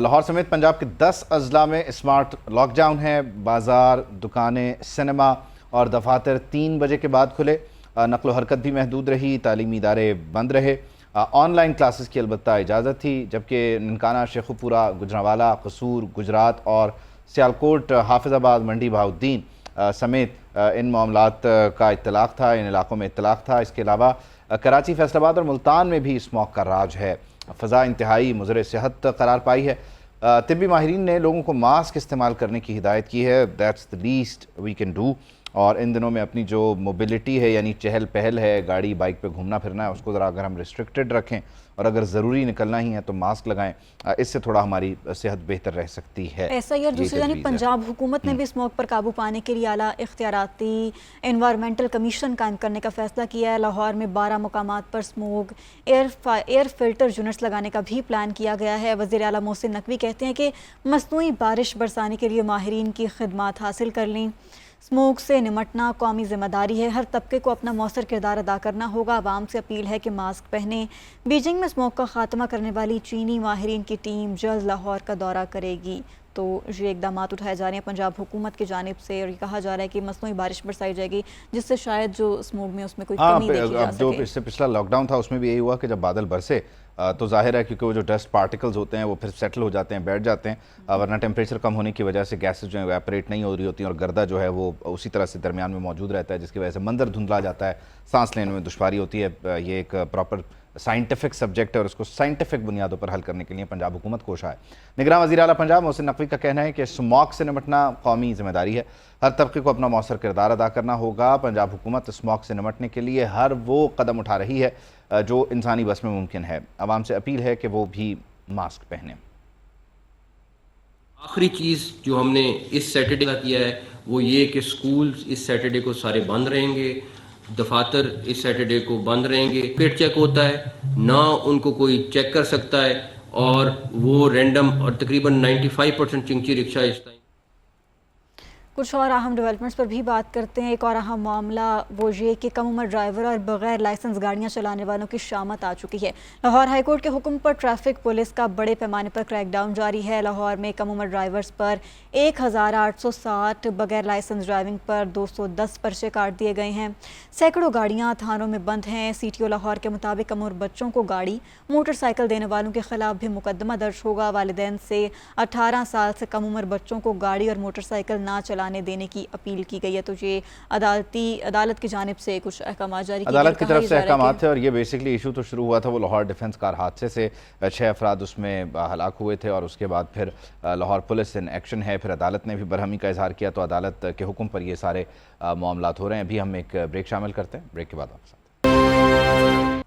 लाहौर समेत पंजाब के 10 अजला में स्मार्ट लॉकडाउन है। बाज़ार, दुकानें, सिनेमा और दफातर 3 बजे के बाद खुले। नकलो हरकत भी महदूद रही। तालीमी इदारे बंद रहे। ऑनलाइन क्लासेस की अलबत्ता इजाज़त थी, जबकि ननकाना, शेखुपुरा, गुजरांवाला, कसूर, गुजरात और सियालकोट, हाफिज़ाबाद, मंडी बहाउद्दीन समेत इन मामलात का इत्तलाक था, इन इलाकों में इत्तलाक था। इसके अलावा कराची, फैसलाबाद और मुल्तान में भी स्मॉग का राज है। फ़ज़ा इंतहाई मुज़र सेहत करार पाई है। तिब्बी माहिरीन ने लोगों को मास्क इस्तेमाल करने की हिदायत की है। That's the least we can do. और इन दिनों में अपनी जो मोबिलिटी है, यानी चहल पहल है, गाड़ी बाइक पे घूमना फिरना है, उसको ज़रा अगर हम रिस्ट्रिक्टेड रखें और अगर ज़रूरी निकलना ही है तो मास्क लगाएं, इससे थोड़ा हमारी सेहत बेहतर रह सकती है। ऐसा ही और दूसरी जानिब पंजाब हुकूमत ने भी स्मोक पर काबू पाने के लिए आला इख्तियाराती एनवायरमेंटल कमीशन कायम करने का फैसला किया है। लाहौर में 12 मुकामात पर स्मोक एयर फिल्टर यूनिट्स लगाने का भी प्लान किया गया है। वज़ीर आला मोहसिन नकवी कहते हैं कि मसनूई बारिश बरसाने के लिए माहिरीन की खिदमात हासिल कर लें। स्मोक से निमटना कौमी जिम्मेदारी है, हर तबके को अपना मौसर किरदार अदा करना होगा। आवाम से अपील है कि मास्क पहने। बीजिंग में स्मोक का खात्मा करने वाली चीनी माहिरीन की टीम जल्द लाहौर का दौरा करेगी। तो ये इकदाम उठाए जा रहे हैं पंजाब हुकूमत की जानिब से और ये कहा जा रहा है कि मसनूई बारिश बरसाई जाएगी जिससे शायद जो स्मोक में उसमें कोई कमी देखी जा सके। जो इससे पिछला लॉकडाउन था उसमें भी यही हुआ कि जब बादल बरसे तो जाहिर है क्योंकि वो जो डस्ट पार्टिकल्स होते हैं वो फिर सेटल हो जाते हैं, बैठ जाते हैं, वरना टेम्परेचर कम होने की वजह से गैसेज जो है एवेपोरेट नहीं हो रही होती हैं और गर्दा जो है वो उसी तरह से दरमियान में मौजूद रहता है, जिसकी वजह से मंजर धुंधला जाता है, सांस लेने में दुश्वारी होती है। ये एक प्रॉपर साइंटिफिक सब्जेक्ट है और उसको साइंटिफिक बुनियादों पर हल करने के लिए पंजाब हुकूमत कोशा है। निगरान वज़ीर आला पंजाब मोहसिन नकवी का कहना है कि स्मॉग से निमटना कौमी जिम्मेदारी है, हर तबके को अपना मौसर किरदार अदा करना होगा। पंजाब हुकूमत स्मॉग से निमटने के लिए हर वो कदम उठा रही है जो इंसानी बस में मुमकिन है। आवाम से अपील है कि वो भी मास्क पहने। आखिरी चीज़ जो हमने इस सैटरडे का किया है वो ये कि स्कूल इस सैटरडे को सारे बंद रहेंगे, दफातर इस सैटरडे को बंद रहेंगे। पेट चेक होता है ना, उनको कोई चेक कर सकता है और वो रैंडम और तकरीबन 95% चिंची रिक्शा इस टाइम। कुछ और अहम डेवलपमेंट्स पर भी बात करते हैं। एक और अहम मामला वो ये कि कम उम्र ड्राइवर और बगैर लाइसेंस गाड़ियां चलाने वालों की शामत आ चुकी है। लाहौर हाईकोर्ट के हुक्म पर ट्रैफिक पुलिस का बड़े पैमाने पर क्रैकडाउन जारी है। लाहौर में कम उम्र ड्राइवर्स पर 1860, बगैर लाइसेंस ड्राइविंग पर 210 पर्चे काट दिए गए हैं। सैकड़ों गाड़ियाँ थानों में बंद हैं। CTO लाहौर के मुताबिक कम उम्र बच्चों को गाड़ी, मोटरसाइकिल देने वालों के खिलाफ भी मुकदमा दर्ज होगा। वालिदैन से 18 साल से कम उम्र बच्चों को गाड़ी और मोटरसाइकिल ना चलाने देने की अपील की गई है। तो ये अदालत की जानिब से कुछ अहकाम जारी किए गए। अदालत की तरफ से अहकाम थे और ये बेसिकली इशू तो शुरू हुआ था वो लाहौर डिफेंस कार हादसे से 6 अफराद उसमें हलाक हुए थे और उसके बाद फिर लाहौर पुलिस इन एक्शन है। फिर अदालत ने भी बरहमी का इजहार किया तो अदालत के हुक्म पर ये सारे मामलात हो रहे हैं। अभी हम एक ब्रेक शामिल करते हैं, ब्रेक के बाद आपके साथ।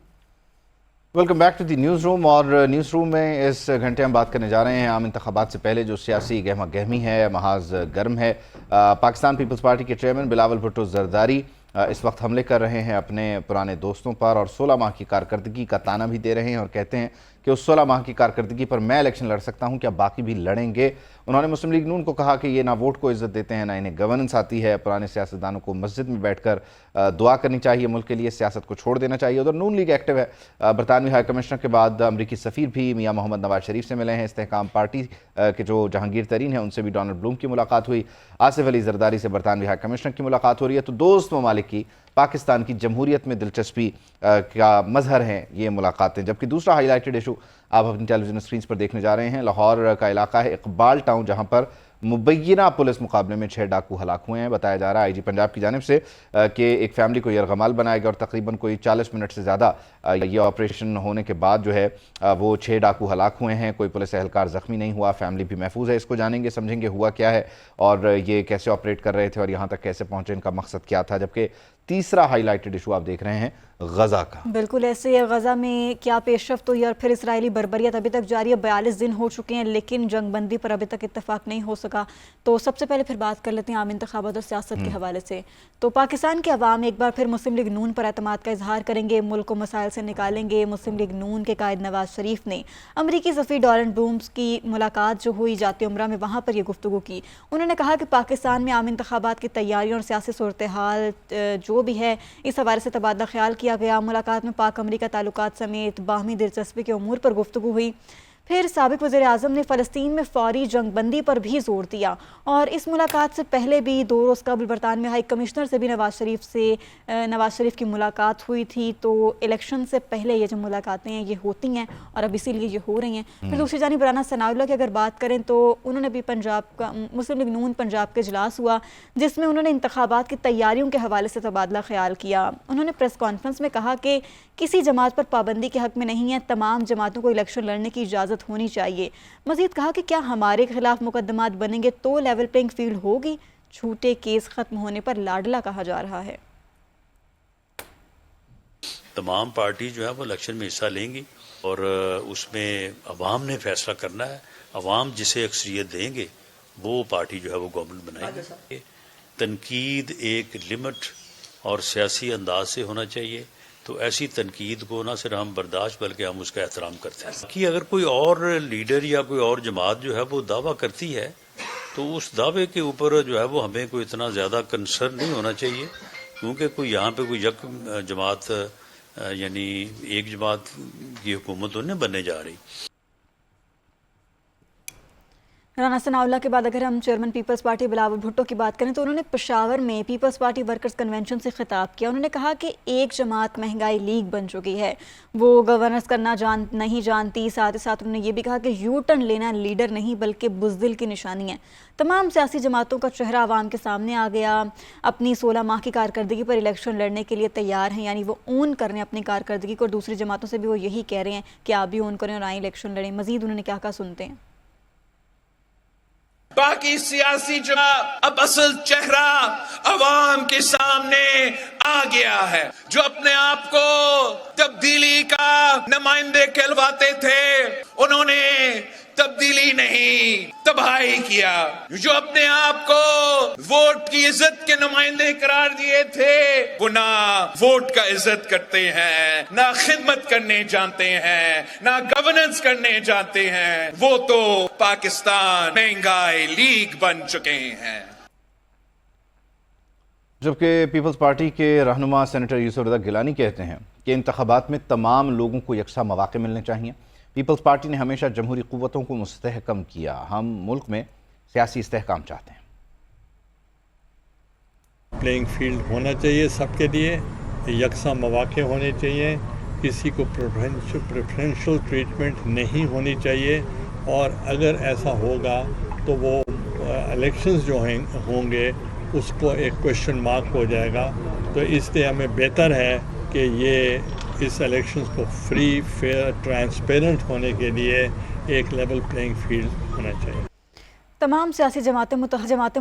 Welcome back to the news room. और न्यूज़ रूम में इस घंटे हम बात करने जा रहे हैं आम इंतखाबात से पहले जो सियासी गहमा गहमी है, महाज गर्म है। पाकिस्तान पीपल्स पार्टी के चेयरमैन बिलावल भुट्टो जरदारी इस वक्त हमले कर रहे हैं अपने पुराने दोस्तों पर और 16 माह की कारकर्दगी का ताना भी दे रहे हैं और कहते हैं कि उस 16 माह की कारकर्दगी पर मैं इलेक्शन लड़ सकता हूं, क्या बाकी भी लड़ेंगे। उन्होंने मुस्लिम लीग नून को कहा कि ये ना वोट को इज्जत देते हैं ना इन्हें गवर्नेंस आती है। पुराने सियासतदानों को मस्जिद में बैठकर दुआ करनी चाहिए, मुल्क के लिए सियासत को छोड़ देना चाहिए। उधर नून लीग एक्टिव है। बरतानवी हाई कमिश्नर के बाद अमरीकी सफ़ीर भी मियाँ मोहम्मद नवाज शरीफ से मिले हैं। इस्तेहकाम पार्टी के जो जहांगीर तरीन है उनसे भी डोनाल्ड ब्लूम की मुलाकात हुई। आसिफ अली जरदारी से बरतानवी हाई कमिश्नर की मुलाकात हो रही है। तो दोस्त ममालिक की पाकिस्तान की जमहूरियत में दिलचस्पी का मजहर हैं ये मुलाकातें। जबकि दूसरा हाईलाइटेड इशू आप अपनी टेलीविजन स्क्रीन पर देखने जा रहे हैं। लाहौर का इलाका है इकबाल टाउन, जहां पर मुबैना पुलिस मुकाबले में 6 डाकू हलाक हुए हैं। बताया जा रहा है IG पंजाब की जानिब से कि एक फैमिली को यरगमाल बनाया गया और तकरीबन कोई 40 मिनट से ज़्यादा ये ऑपरेशन होने के बाद जो है वो 6 डाकू हलाक हुए हैं। कोई पुलिस एहलकार ज़ख्मी नहीं हुआ, फैमिली भी महफूज है। इसको जानेंगे, समझेंगे हुआ क्या है और ये कैसे ऑपरेट कर रहे थे और यहाँ तक कैसे पहुँचे, इनका मकसद क्या था। जबकि तीसरा हाईलाइटेड इशू आप देख रहे हैं गज़ा का। बिल्कुल ऐसे है। गज़ा में क्या पेशरफ्त हुई और फिर इसराइली बर्बरियत अभी तक जारी है। 42 दिन हो चुके हैं लेकिन जंगबंदी पर अभी तक इत्तेफाक नहीं हो सका। तो सबसे पहले फिर बात कर लेते हैं आम इंतखाबात और सियासत के हवाले से। तो पाकिस्तान के अवाम एक बार फिर मुस्लिम लीग नून पर एतमाद का इजहार करेंगे, मुल्क को मसाइल से निकालेंगे। मुस्लिम लीग नून के कायद नवाज शरीफ ने अमरीकी सफ़ीर डोनाल्ड ब्लूम की मुलाकात जो हुई जाती उम्रा में, वहाँ पर यह गुफ्तगू की। उन्होंने कहा कि पाकिस्तान में आम इंतखाबात की तैयारियों और सियासी सूरत हाल जो भी है इस हवाले से तबादला ख्याल किया गया। मुलाकात में पाक अमरीका ताल्लुकात समेत बाहमी दिलचस्पी के उमूर पर गुफ्तगू हुई। फिर साबिक वज़ीर आज़म ने फ़लस्तीन में फ़ौरी जंगबंदी पर भी जोर दिया और इस मुलाकात से पहले भी 2 रोज़ कबल बरतानवी हाई कमिश्नर से भी नवाज शरीफ की मुलाकात हुई थी। तो इलेक्शन से पहले ये जो मुलाकातें हैं ये होती हैं और अब इसीलिए ये हो रही हैं। फिर दूसरी जानिब राना सनाउल्लाह की अगर बात करें तो उन्होंने भी पंजाब का मुस्लिम लीग नून पंजाब के इजलास हुआ जिसमें उन्होंने इंतखाबात की तैयारियों के हवाले से तबादला ख्याल किया। उन्होंने प्रेस कॉन्फ्रेंस में कहा कि किसी जमात पर पाबंदी के हक में नहीं है, तमाम जमातों को इलेक्शन लड़ने की इजाज़त होनी चाहिए। मज़ीद कहा कि क्या हमारे खिलाफ मुकदमात बनेंगे तो लेवल प्लेइंग फील्ड होगी, झूठे केस ख़त्म होने पर लाडला कहा जा रहा है। तमाम पार्टी जो है वो इलेक्शन में हिस्सा लेंगी और उसमें अवाम ने फैसला करना है। अवाम जिसे अक्सरियत देंगे वो पार्टी जो है वो गवर्नमेंट बनाएगी। तनकीद एक लिमिट और सियासी अंदाज से होना चाहिए, तो ऐसी तनकीद को ना सिर्फ हम बर्दाश्त बल्कि हम उसका एहतराम करते हैं कि अगर कोई और लीडर या कोई और जमात जो है वो दावा करती है तो उस दावे के ऊपर जो है वो हमें कोई इतना ज़्यादा कंसर्न नहीं होना चाहिए, क्योंकि कोई यहाँ पे कोई यक जमात यानी एक जमात की हुकूमत उन्हें बनने जा रही। राना सनाउल्लाह के बाद अगर हम चेयरमैन पीपल्स पार्टी बिलावल भुट्टो की बात करें तो उन्होंने पेशावर में पीपल्स पार्टी वर्कर्स कन्वेंशन से खिताब किया। उन्होंने कहा कि एक जमात महंगाई लीग बन चुकी है, वो गवर्नेंस करना नहीं जानती। साथ ही साथ उन्होंने ये भी कहा कि यू टर्न लेना लीडर नहीं बल्कि बुज़दिल की निशानी है। तमाम सियासी जमातों का चेहरा आवाम के सामने आ गया, अपनी 16 माह की कारकर्दगी पर इलेक्शन लड़ने के लिए तैयार हैं, यानी वो ओन कर रहे हैं अपनी कारकर्दगी को। और दूसरी जमातों से भी वो यही कह रहे हैं कि आप भी ओन करें और आए इलेक्शन लड़ें। मजीद उन्होंने क्या कहा, सुनते हैं। बाकी सियासी जो अब असल चेहरा अवाम के सामने आ गया है, जो अपने आप को तब्दीली का नुमाइंदे कहलवाते थे, उन्होंने तब्दीली नहीं तबाही किया। जो अपने आप को वोट की इज्जत के नुमाइंदे करार दिए थे, वो ना वोट का इज्जत करते हैं, ना खिदमत करने जानते हैं, ना गवर्नेंस करने जानते हैं। वो तो पाकिस्तान महंगाई लीग बन चुके हैं। जबकि पीपल्स पार्टी के रहनुमा सेनेटर यूसुफ रज़ा गिलानी कहते हैं कि इंतखाबात में तमाम लोगों को यकसा मौक़े मिलने चाहिए। पीपल्स पार्टी ने हमेशा जमहूरी क़ुव्वतों को मुस्तहकम किया, हम मुल्क में सियासी इस्तेहकाम चाहते हैं। प्लेइंग फील्ड होना चाहिए सबके लिए, यकसा मौक़े होने चाहिए, किसी को प्रेफरेंशियल ट्रीटमेंट नहीं होनी चाहिए। और अगर ऐसा होगा तो वो इलेक्शंस जो होंगे उसको एक क्वेश्चन मार्क हो जाएगा। तो इसलिए हमें बेहतर है कि ये इस इलेक्शंस को फ्री, फेयर, ट्रांसपेरेंट होने के लिए एक लेवल प्लेइंग फील्ड होना चाहिए। तमाम सियासी जमातें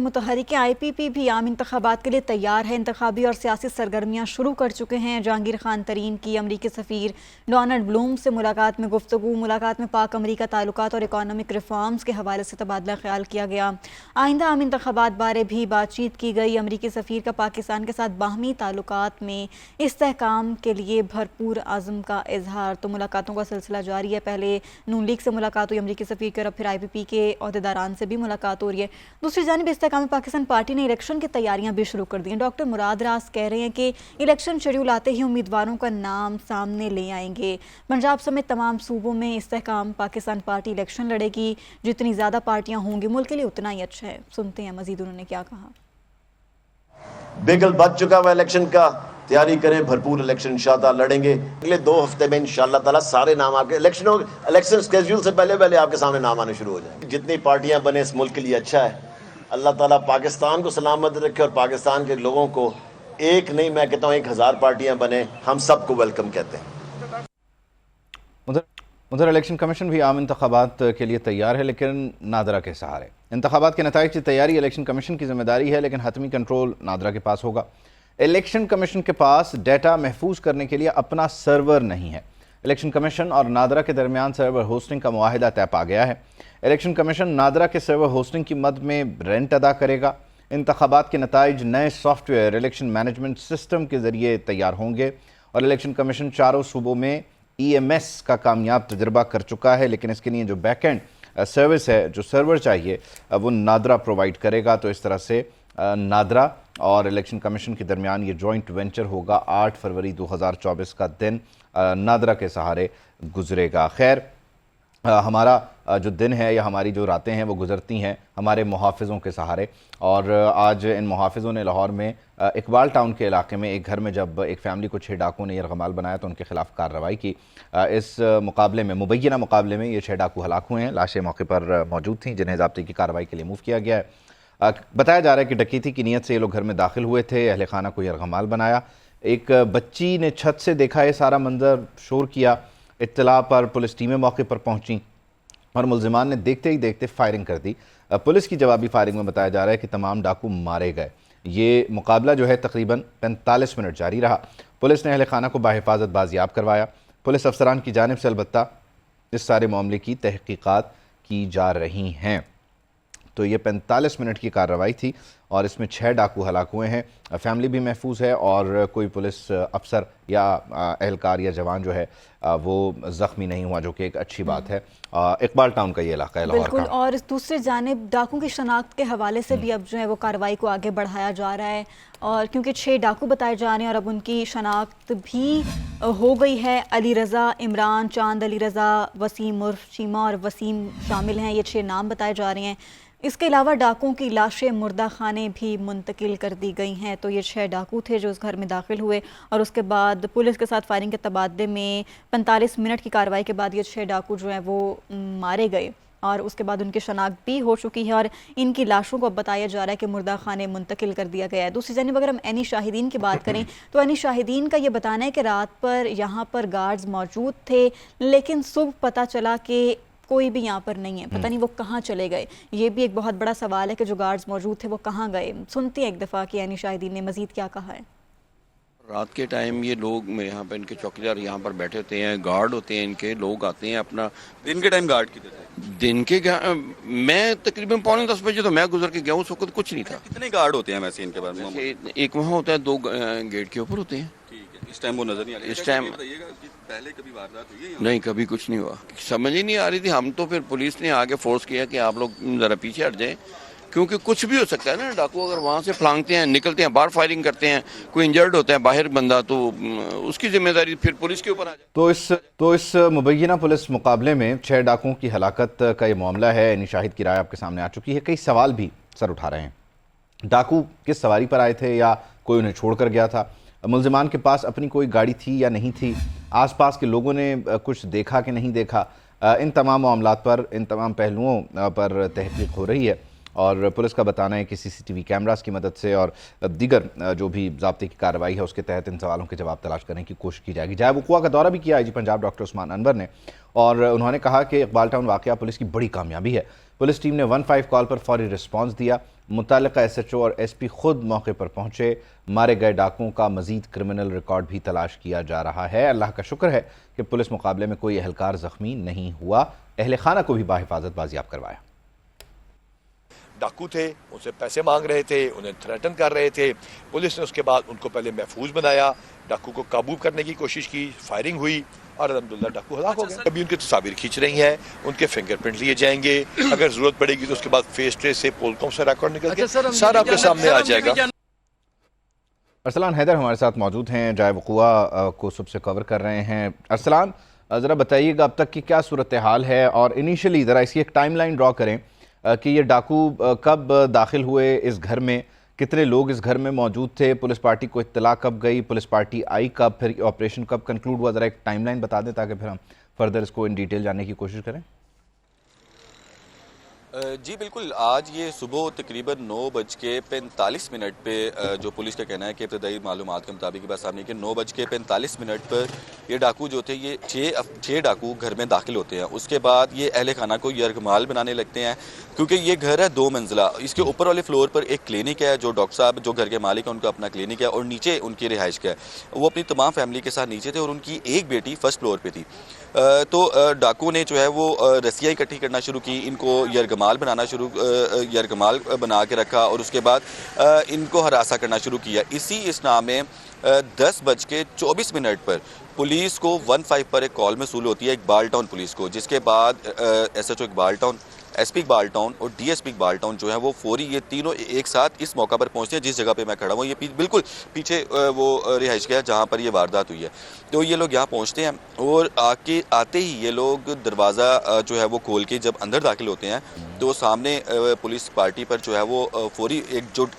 मुतहरिक IPP भी आम इंतखाबात के लिए तैयार है। इंतखाबी और सियासी सरगर्मियाँ शुरू कर चुके हैं। जहांगीर खान तरीन की अमरीकी सफ़ीर डोनाल्ड ब्लूम से मुलाकात में गुफ्तगू, मुलाकात में पाक अमरीका ताल्लुकात और इकॉनमिक रिफॉर्म्स के हवाले से तबादला ख्याल किया गया। आइंदा आम इंतखाबात बारे भी बातचीत की गई। अमरीकी सफ़ीर का पाकिस्तान के साथ बाहमी ताल्लुकात में इस्तेहकाम के लिए भरपूर आज़म का इजहार। तो मुलाकातों का सिलसिला जारी है। पहले नून लीग से मुलाकात हुई अमरीकी सफ़ीर की और अब फिर IPP के अहदेदारान से भी मुलाकात हो रही है। दूसरी जानिब इस्तेहकाम पाकिस्तान पार्टी ने इलेक्शन की तैयारियां भी शुरू कर दी हैं। डॉक्टर मुराद रास कह रहे हैं कि इलेक्शन शेड्यूल आते ही उम्मीदवारों का नाम सामने ले आएंगे। पंजाब समेत तमाम सूबों में इस्तेहकाम पाकिस्तान पार्टी इलेक्शन लड़ेगी। जितनी ज़्यादा पार्टियां होंगी मुल्क के लिए उतना ही अच्छा है। सुनते हैं मजीद उन्होंने क्या कहा। बिगल बच चुका हुआ इलेक्शन का, तैयारी करें भरपूर, इलेक्शन इंशाअल्लाह लड़ेंगे। अगले 2 हफ्ते में इंशाअल्लाह ताला सारे नाम आपके इलेक्शन स्केड्यूल से पहले आपके सामने नाम आने शुरू हो जाएंगे। जितनी पार्टियां बने इस मुल्क के लिए अच्छा है। अल्लाह ताला पाकिस्तान को सलामत रखे और पाकिस्तान के लोगों को, एक नहीं मैं कहता हूँ 1000 पार्टियां बने, हम सबको वेलकम कहते हैं। उधर इलेक्शन कमीशन भी आम इंतखाबात के लिए तैयार है, लेकिन नादरा के सहारे। इंतखाबात के नताइज की तैयारी इलेक्शन कमीशन की जिम्मेदारी है, लेकिन हतमी कंट्रोल नादरा के पास होगा। इलेक्शन कमीशन के पास डेटा महफूज करने के लिए अपना सर्वर नहीं है। इलेक्शन कमीशन और नादरा के दरमियान सर्वर होस्टिंग का मुआहिदा तय पा गया है। इलेक्शन कमीशन नादरा के सर्वर होस्टिंग की मद में रेंट अदा करेगा। इंतखाबात के नताइज नए सॉफ्टवेयर इलेक्शन मैनेजमेंट सिस्टम के जरिए तैयार होंगे और इलेक्शन कमीशन चारों सूबों में EMS का कामयाब तजर्बा कर चुका है, लेकिन इसके लिए जो बैकएंड सर्विस है, जो सर्वर चाहिए, वो नादरा प्रोवाइड करेगा। तो इस तरह से नादरा और इलेक्शन कमीशन के दरमियान ये जॉइंट वेंचर होगा। 8 फरवरी 2024 का दिन नादरा के सहारे गुजरेगा। खैर, हमारा जो दिन है या हमारी जो रातें हैं वो गुजरती हैं हमारे मुहाफ़िज़ों के सहारे। और आज इन मुहाफ़िज़ों ने लाहौर में इकबाल टाउन के इलाके में एक घर में जब एक फ़ैमिली को 6 डाकुओं ने यरग़माल बनाया तो उनके ख़िलाफ़ कार्रवाई की। इस मुकाबले में मुबैना मुकाबले में ये 6 डाकू हलाक हुए हैं। लाशें मौके पर मौजूद थीं जिन्हें ज़ब्ती की कार्रवाई के लिए मूव किया गया है। बताया जा रहा है कि डकैती की नीयत से ये लोग घर में दाखिल हुए थे, अहले खाना को यरग़माल बनाया। एक बच्ची ने छत से देखा ये सारा मंजर, शोर किया। इत्तला पर पुलिस टीमें मौके पर पहुंची और मुल्ज़िमान ने देखते ही देखते फायरिंग कर दी। पुलिस की जवाबी फायरिंग में बताया जा रहा है कि तमाम डाकू मारे गए। ये मुकाबला जो है तकरीबन 45 मिनट जारी रहा। पुलिस ने अहले खाना को बाहिफाजत बाजियाब करवाया। पुलिस अफसरान की जानिब से अलबत्ता इस सारे मामले की तहकीकात की जा रही हैं। तो ये 45 मिनट की कार्रवाई थी और इसमें 6 डाकू हलाक हुए हैं। फैमिली भी महफूज है और कोई पुलिस अफसर या एहलकार या जवान जो है वो ज़ख्मी नहीं हुआ, जो कि एक अच्छी बात है। इकबाल टाउन का ये इलाका है लाहौर बिल्कुल। का। और दूसरी जानिब डाकू की शनाख्त के हवाले से भी अब जो है वो कार्रवाई को आगे बढ़ाया जा रहा है और क्योंकि 6 डाकू बताए जा रहे हैं और अब उनकी शनाख्त भी हो गई है। अली रज़ा, इमरान, चांद अली रज़ा, वसीम उर्फ चीमा और वसीम शामिल हैं। ये 6 नाम बताए जा रहे हैं। इसके अलावा डाकुओं की लाशें मुर्दा खाने भी मुंतकिल कर दी गई हैं। तो ये 6 डाकू थे जो उस घर में दाखिल हुए और उसके बाद पुलिस के साथ फायरिंग के तबादले में 45 मिनट की कार्रवाई के बाद ये 6 डाकू जो हैं वो मारे गए और उसके बाद उनकी शनाख्त भी हो चुकी है और इनकी लाशों को अब बताया जा रहा है कि मुर्दा खाने मुंतकिल कर दिया गया है। दूसरी जानिब अगर हम एनी शाहिदीन की बात करें तो एनी शाहिदीन का ये बताना है कि रात पर यहाँ पर गार्ड्स मौजूद थे, लेकिन सुबह पता चला कि कोई भी यहाँ पर नहीं है, पता नहीं वो कहाँ चले गए। ये भी एक बहुत बड़ा सवाल है कि जो गार्ड्स मौजूद थे वो कहाँ गए। सुनते हैं एक दफ़ा कि एनी शाहिदीन ने मज़ीद क्या कहा है। रात के टाइम ये लोग यहाँ पर इनके चौकीदार यहाँ पर बैठे होते हैं, गार्ड होते हैं इनके, लोग आते हैं अपना। दिन के टाइम गार्ड कितने थे? दिन के मैं तकरीबन 9:45 बजे तो मैं गुजर के गया, उस वक्त कुछ नहीं था। कितने गार्ड होते हैं वैसे इनके बारे में? एक वहाँ होता है, 2 गेट के ऊपर होते हैं। इस टाइम वो नजर नहीं आ रही? इस टाइम पहले कभी वारदात हुई है? नहीं, कभी कुछ नहीं हुआ, समझ ही नहीं आ रही थी। हम तो फिर पुलिस ने आगे फोर्स किया कि आप लोग ज़रा पीछे हट जाएं, क्योंकि कुछ भी हो सकता है ना। डाकू अगर वहाँ से फलांगते हैं, निकलते हैं, बाहर फायरिंग करते हैं, कोई इंजर्ड होता है बाहर बंदा, तो उसकी जिम्मेदारी फिर पुलिस के ऊपर आ जाए। तो इस मुबैना पुलिस मुकाबले में 6 डाकुओं की हलाकत का ये मामला है। एनी शाहिद की राय आपके सामने आ चुकी है। कई सवाल भी सर उठा रहे हैं। डाकू किस सवारी पर आए थे या कोई उन्हें छोड़ कर गया था? मुल्ज़िमान के पास अपनी कोई गाड़ी थी या नहीं थी? आसपास के लोगों ने कुछ देखा कि नहीं देखा? इन तमाम मामलात पर, इन तमाम पहलुओं पर तहकीक हो रही है और पुलिस का बताना है कि CCTV कैमरास की मदद से और दीगर जो भी ज़ाब्ते की कार्रवाई है उसके तहत इन सवालों के जवाब तलाश करने की कोशिश की जाएगी। जाए वक़ुआ का दौरा भी किया IG पंजाब डॉक्टर उस्मान अनवर ने और उन्होंने कहा कि इकबाल टाउन वाक़या पुलिस की बड़ी कामयाबी है। पुलिस टीम ने 15 कॉल पर फौरी रिस्पॉन्स दिया। मुतल्लिका SHO और SP खुद मौके पर पहुँचे। मारे गए डाकुओं का मज़ीद क्रिमिनल रिकॉर्ड भी तलाश किया जा रहा है। अल्लाह का शुक्र है कि पुलिस मुकाबले में कोई अहलकार ज़ख्मी नहीं हुआ। अहले खाना को भी बाहिफाजत बाजियाब करवाया। डाकू थे, उनसे पैसे मांग रहे थे, उन्हें थ्रेटन कर रहे थे। पुलिस ने उसके बाद उनको पहले महफूज बनाया, डाकू को काबू करने की कोशिश की, फायरिंग हुई और अल्हम्दुलिल्लाह डाकू हलाक हो गए। अभी उनकी तस्वीर खींच रही हैं, उनके फिंगरप्रिंट लिए जाएंगे। अगर जरूरत पड़ेगी तो उसके बाद फेस ट्रेस से पोलकॉम से रिकॉर्ड निकल के सारा आपके सामने आ जाएगा। अरसलान हैदर हमारे साथ मौजूद हैं, जाए वक़ुआ को सबसे कवर कर रहे हैं। अरसलान, ज़रा बताइएगा अब तक की क्या सूरत हाल है और इनिशियली ज़रा इसकी एक टाइमलाइन ड्रॉ करें कि ये डाकू कब दाखिल हुए इस घर में, कितने लोग इस घर में मौजूद थे, पुलिस पार्टी को इत्तला कब गई, पुलिस पार्टी आई कब, फिर ऑपरेशन कब कंक्लूड हुआ? ज़रा एक टाइमलाइन बता दें ताकि फिर हम फर्दर इसको इन डिटेल जानने की कोशिश करें। जी बिल्कुल, आज ये सुबह तकरीबन 9:45 पे जो पुलिस का कहना है कि इब्तदाई मालूमात के मुताबिक बात सामने कि 9:45 पर ये डाकू जो थे, ये 6 डाकू घर में दाखिल होते हैं। उसके बाद ये अहले खाना को यरगमाल बनाने लगते हैं, क्योंकि ये घर है 2 मंजिला। इसके ऊपर वाले फ्लोर पर एक क्लिनिक है, जो डॉक्टर साहब जो घर के मालिक है उनका अपना क्लिनिक है, और नीचे उनकी रिहाइश का है। वो अपनी तमाम फैमिली के साथ नीचे थे और उनकी एक बेटी फर्स्ट फ्लोर पर थी। तो डाकू ने जो है वो रस्सियाँ इकट्ठी करना शुरू की, इनको यरगमाल बना के रखा और उसके बाद इनको हरासा करना शुरू किया। इसी इसना में 10:24 पर पुलिस को 15 पर एक कॉल मसूल होती है इकबाल टाउन पुलिस को, जिसके बाद SHO Iqbal town, SP Iqbal town और डीएसपी इकबाल टाउन जो है वो फौरी ये तीनों एक साथ इस मौका पर पहुंचते हैं जिस जगह पे मैं खड़ा हूँ। ये बिल्कुल पीछे वो रिहाइश का है जहाँ पर ये वारदात हुई है। तो ये लोग यहाँ पहुँचते हैं और आते ही ये लोग दरवाज़ा जो है वो खोल के जब अंदर दाखिल होते हैं तो सामने पुलिस पार्टी पर जो है वो फौरी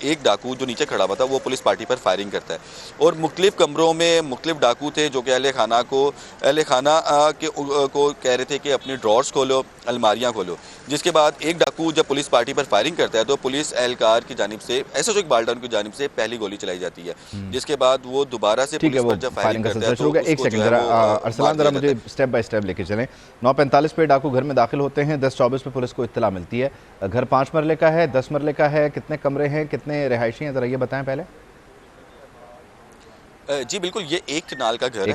एक डाकू जो नीचे खड़ा हुआ था वो पुलिस पार्टी पर फायरिंग करता है। और मुख्तलिफ कमरों में मुख्तलिफ डाकू थे जो कि अहले खाना को कह रहे थे कि अपने ड्रॉर्स खोलो, अलमारियां खोलो। जिसके बाद एक डाकू जब पुलिस पार्टी पर फायरिंग करता है तो पुलिस एहलकार की जानिब से एसएचओ इकबाल टाउन की जानिब से पहली गोली चलाई जाती है। जिसके बाद वो दोबारा से पुलिस पर जब फायरिंग करता है तो एक सेकंड जरा अरसलान जरा मुझे स्टेप बाय स्टेप लेके चलें। 9:45 पे डाकू घर में दाखिल होते हैं, 10:24 पे पुलिस को इत्तला मिलती है। घर 5 मरले का है, 10 मरले का है, कितने कमरे हैं, कितने रिहायशी हैं, जरा ये बताएं पहले। जी बिल्कुल, ये एक कनाल का घर है।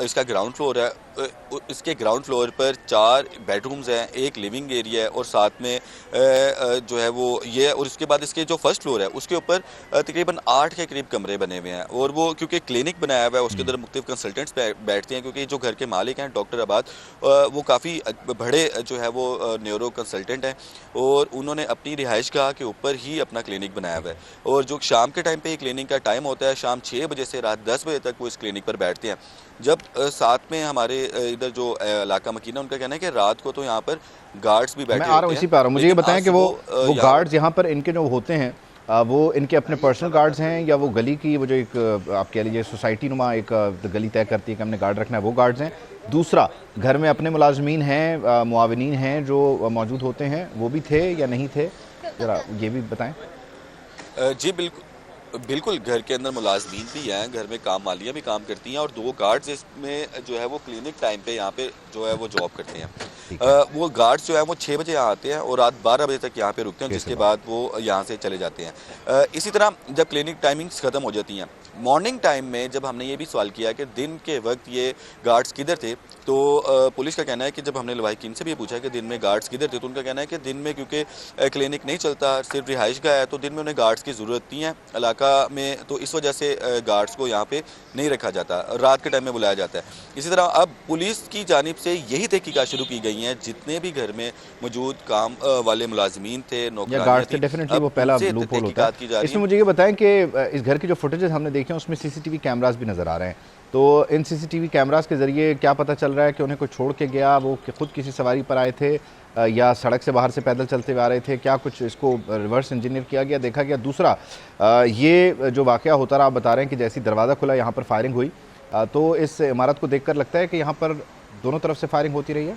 इसका ग्राउंड फ्लोर है। इसके ग्राउंड फ्लोर पर 4 बेडरूम्स हैं, एक लिविंग एरिया है और साथ में जो है वो ये, और उसके बाद इसके जो फर्स्ट फ्लोर है उसके ऊपर तकरीबन 8 के करीब कमरे बने हुए हैं। और वो क्योंकि क्लिनिक बनाया हुआ है उसके अंदर मुख्तलिफ कंसल्टेंट्स बैठते हैं, क्योंकि जो घर के मालिक हैं डॉक्टर आबाद वो काफ़ी बड़े जो है वो न्यूरो कंसल्टेंट हैं और उन्होंने अपनी रिहाइश गाह के ऊपर ही अपना क्लिनिक बनाया हुआ है। और जो शाम के टाइम पे क्लिनिक का टाइम होता है, शाम 6 बजे से रात 10 बजे तक वो इस क्लिनिक पर बैठते हैं। जब साथ में हमारे इधर जो इलाका मकीना उनका कहना है कि रात को तो यहाँ पर गार्ड्स भी बैठे होते हैं। इसी पे आ रहा हूँ, मुझे ये बताएं कि वो गार्ड्स यहाँ पर इनके जो होते हैं वो इनके अपने पर्सनल गार्ड्स हैं या वो गली की वो जो एक आप कह लीजिए सोसाइटी नुमा एक गली तय करती है कि हमने गार्ड रखना है, वो गार्ड्स हैं? दूसरा, घर में अपने मुलाजमीन हैं, मुआविनीन हैं जो मौजूद होते हैं, वो भी थे या नहीं थे, ज़रा ये भी बताएं। जी बिल्कुल, घर के अंदर मुलाजमीन भी हैं, घर में काम वालियाँ भी काम करती हैं और 2 गार्ड्स इसमें जो है वो क्लिनिक टाइम पे यहाँ पे जो है वो जॉब करते हैं। वो गार्ड्स जो है वो 6 बजे यहाँ आते हैं और रात 12 बजे तक यहाँ पे रुकते हैं, जिसके बाद वो यहाँ से चले जाते हैं। इसी तरह जब क्लिनिक टाइमिंग्स ख़त्म हो जाती हैं, मॉर्निंग टाइम में जब हमने ये भी सवाल किया कि दिन के वक्त ये गार्ड्स किधर थे, तो पुलिस का कहना है कि जब हमने लवाहिकीन से भी पूछा कि दिन में गार्ड्स किधर थे, तो उनका कहना है कि दिन में क्योंकि क्लिनिक नहीं चलता, सिर्फ रिहाइश का है, तो दिन में उन्हें गार्ड्स की ज़रूरत नहीं है इलाका में, तो इस वजह से गार्ड्स को यहाँ पे नहीं रखा जाता, रात के टाइम में बुलाया जाता है। इसी तरह अब पुलिस की जानिब से यही तहकीकात शुरू की गई हैं, जितने भी घर में मौजूद काम वाले मुलाजमीन थे, नौकरानियां थी, डेफिनेटली वो पहला लूप होल होता है। इसमें मुझे ये बताएं कि इस घर की जो फुटेजेस हमने देखे हैं उसमें सीसीटीवी कैमरास भी नज़र आ रहे हैं, तो इन सीसीटीवी कैमरास के ज़रिए क्या पता चल रहा है कि उन्हें कोई छोड़ के गया, वो खुद किसी सवारी पर आए थे या सड़क से बाहर से पैदल चलते हुए आ रहे थे, क्या कुछ इसको रिवर्स इंजीनियर किया गया, देखा गया? दूसरा, ये जो वाक़या होता रहा, आप बता रहे हैं कि जैसी दरवाज़ा खुला यहाँ पर फायरिंग हुई, तो इस इमारत को देखकर लगता है कि यहाँ पर दोनों तरफ से फायरिंग होती रही है?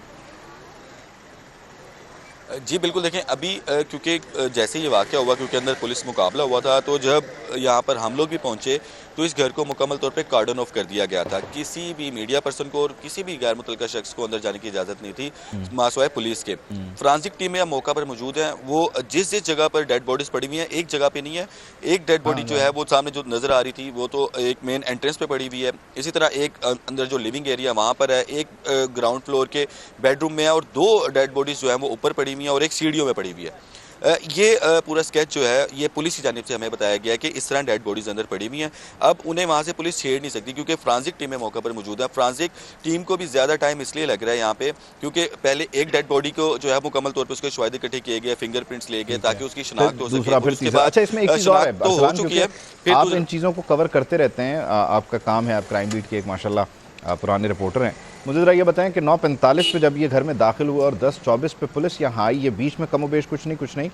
जी बिल्कुल, देखें अभी क्योंकि जैसे ये वाक़या हुआ, क्योंकि अंदर पुलिस मुकाबला हुआ था, तो जब यहाँ पर हम लोग भी पहुँचे तो इस घर को मुकम्मल तौर पे कार्डन ऑफ कर दिया गया था। किसी भी मीडिया पर्सन को और किसी भी गैर मुतल्लिका शख्स को अंदर जाने की इजाज़त नहीं थी, मासवाए पुलिस के। फ्रांसिक टीमें अब मौका पर मौजूद हैं, वो जिस जगह पर डेड बॉडीज़ पड़ी हुई हैं, एक जगह पे नहीं है, एक डेड बॉडी जो है वो सामने जो नज़र आ रही थी वो तो एक मेन एंट्रेंस पे पड़ी हुई है। इसी तरह एक अंदर जो लिविंग एरिया वहाँ पर है, एक ग्राउंड फ्लोर के बेडरूम में है और 2 डेड बॉडीज़ जो है वो ऊपर पड़ी हुई हैं और एक सीढ़ियों में पड़ी हुई है। ये पूरा स्केच जो है ये पुलिस की जानिब से हमें बताया गया कि इस तरह डेड बॉडीज अंदर पड़ी हुई हैं। अब उन्हें वहाँ से पुलिस छेड़ नहीं सकती क्योंकि फ्रांसिक टीमें मौके पर मौजूद है। फ्रांसिक टीम को भी ज़्यादा टाइम इसलिए लग रहा है यहाँ पे क्योंकि पहले एक डेड बॉडी को जो है मुकम्मल तौर पर उसके शवाहिद इकट्ठे किए गए, फिंगरप्रिंट्स लिए गए ताकि उसकी शनाख्त हो सके। अच्छा, इसमें एक चीज़ और है, तो हो चुकी है, आप इन चीज़ों को कवर करते रहते हैं, आपका काम है, आप क्राइम बीट के एक माशाल्लाह पुराने रिपोर्टर हैं। मुझे ज़रा ये बताएं कि 9:45 पे जब ये घर में दाखिल हुआ और 10:24 पे पुलिस यहाँ आई, ये बीच में कमोबेश कुछ नहीं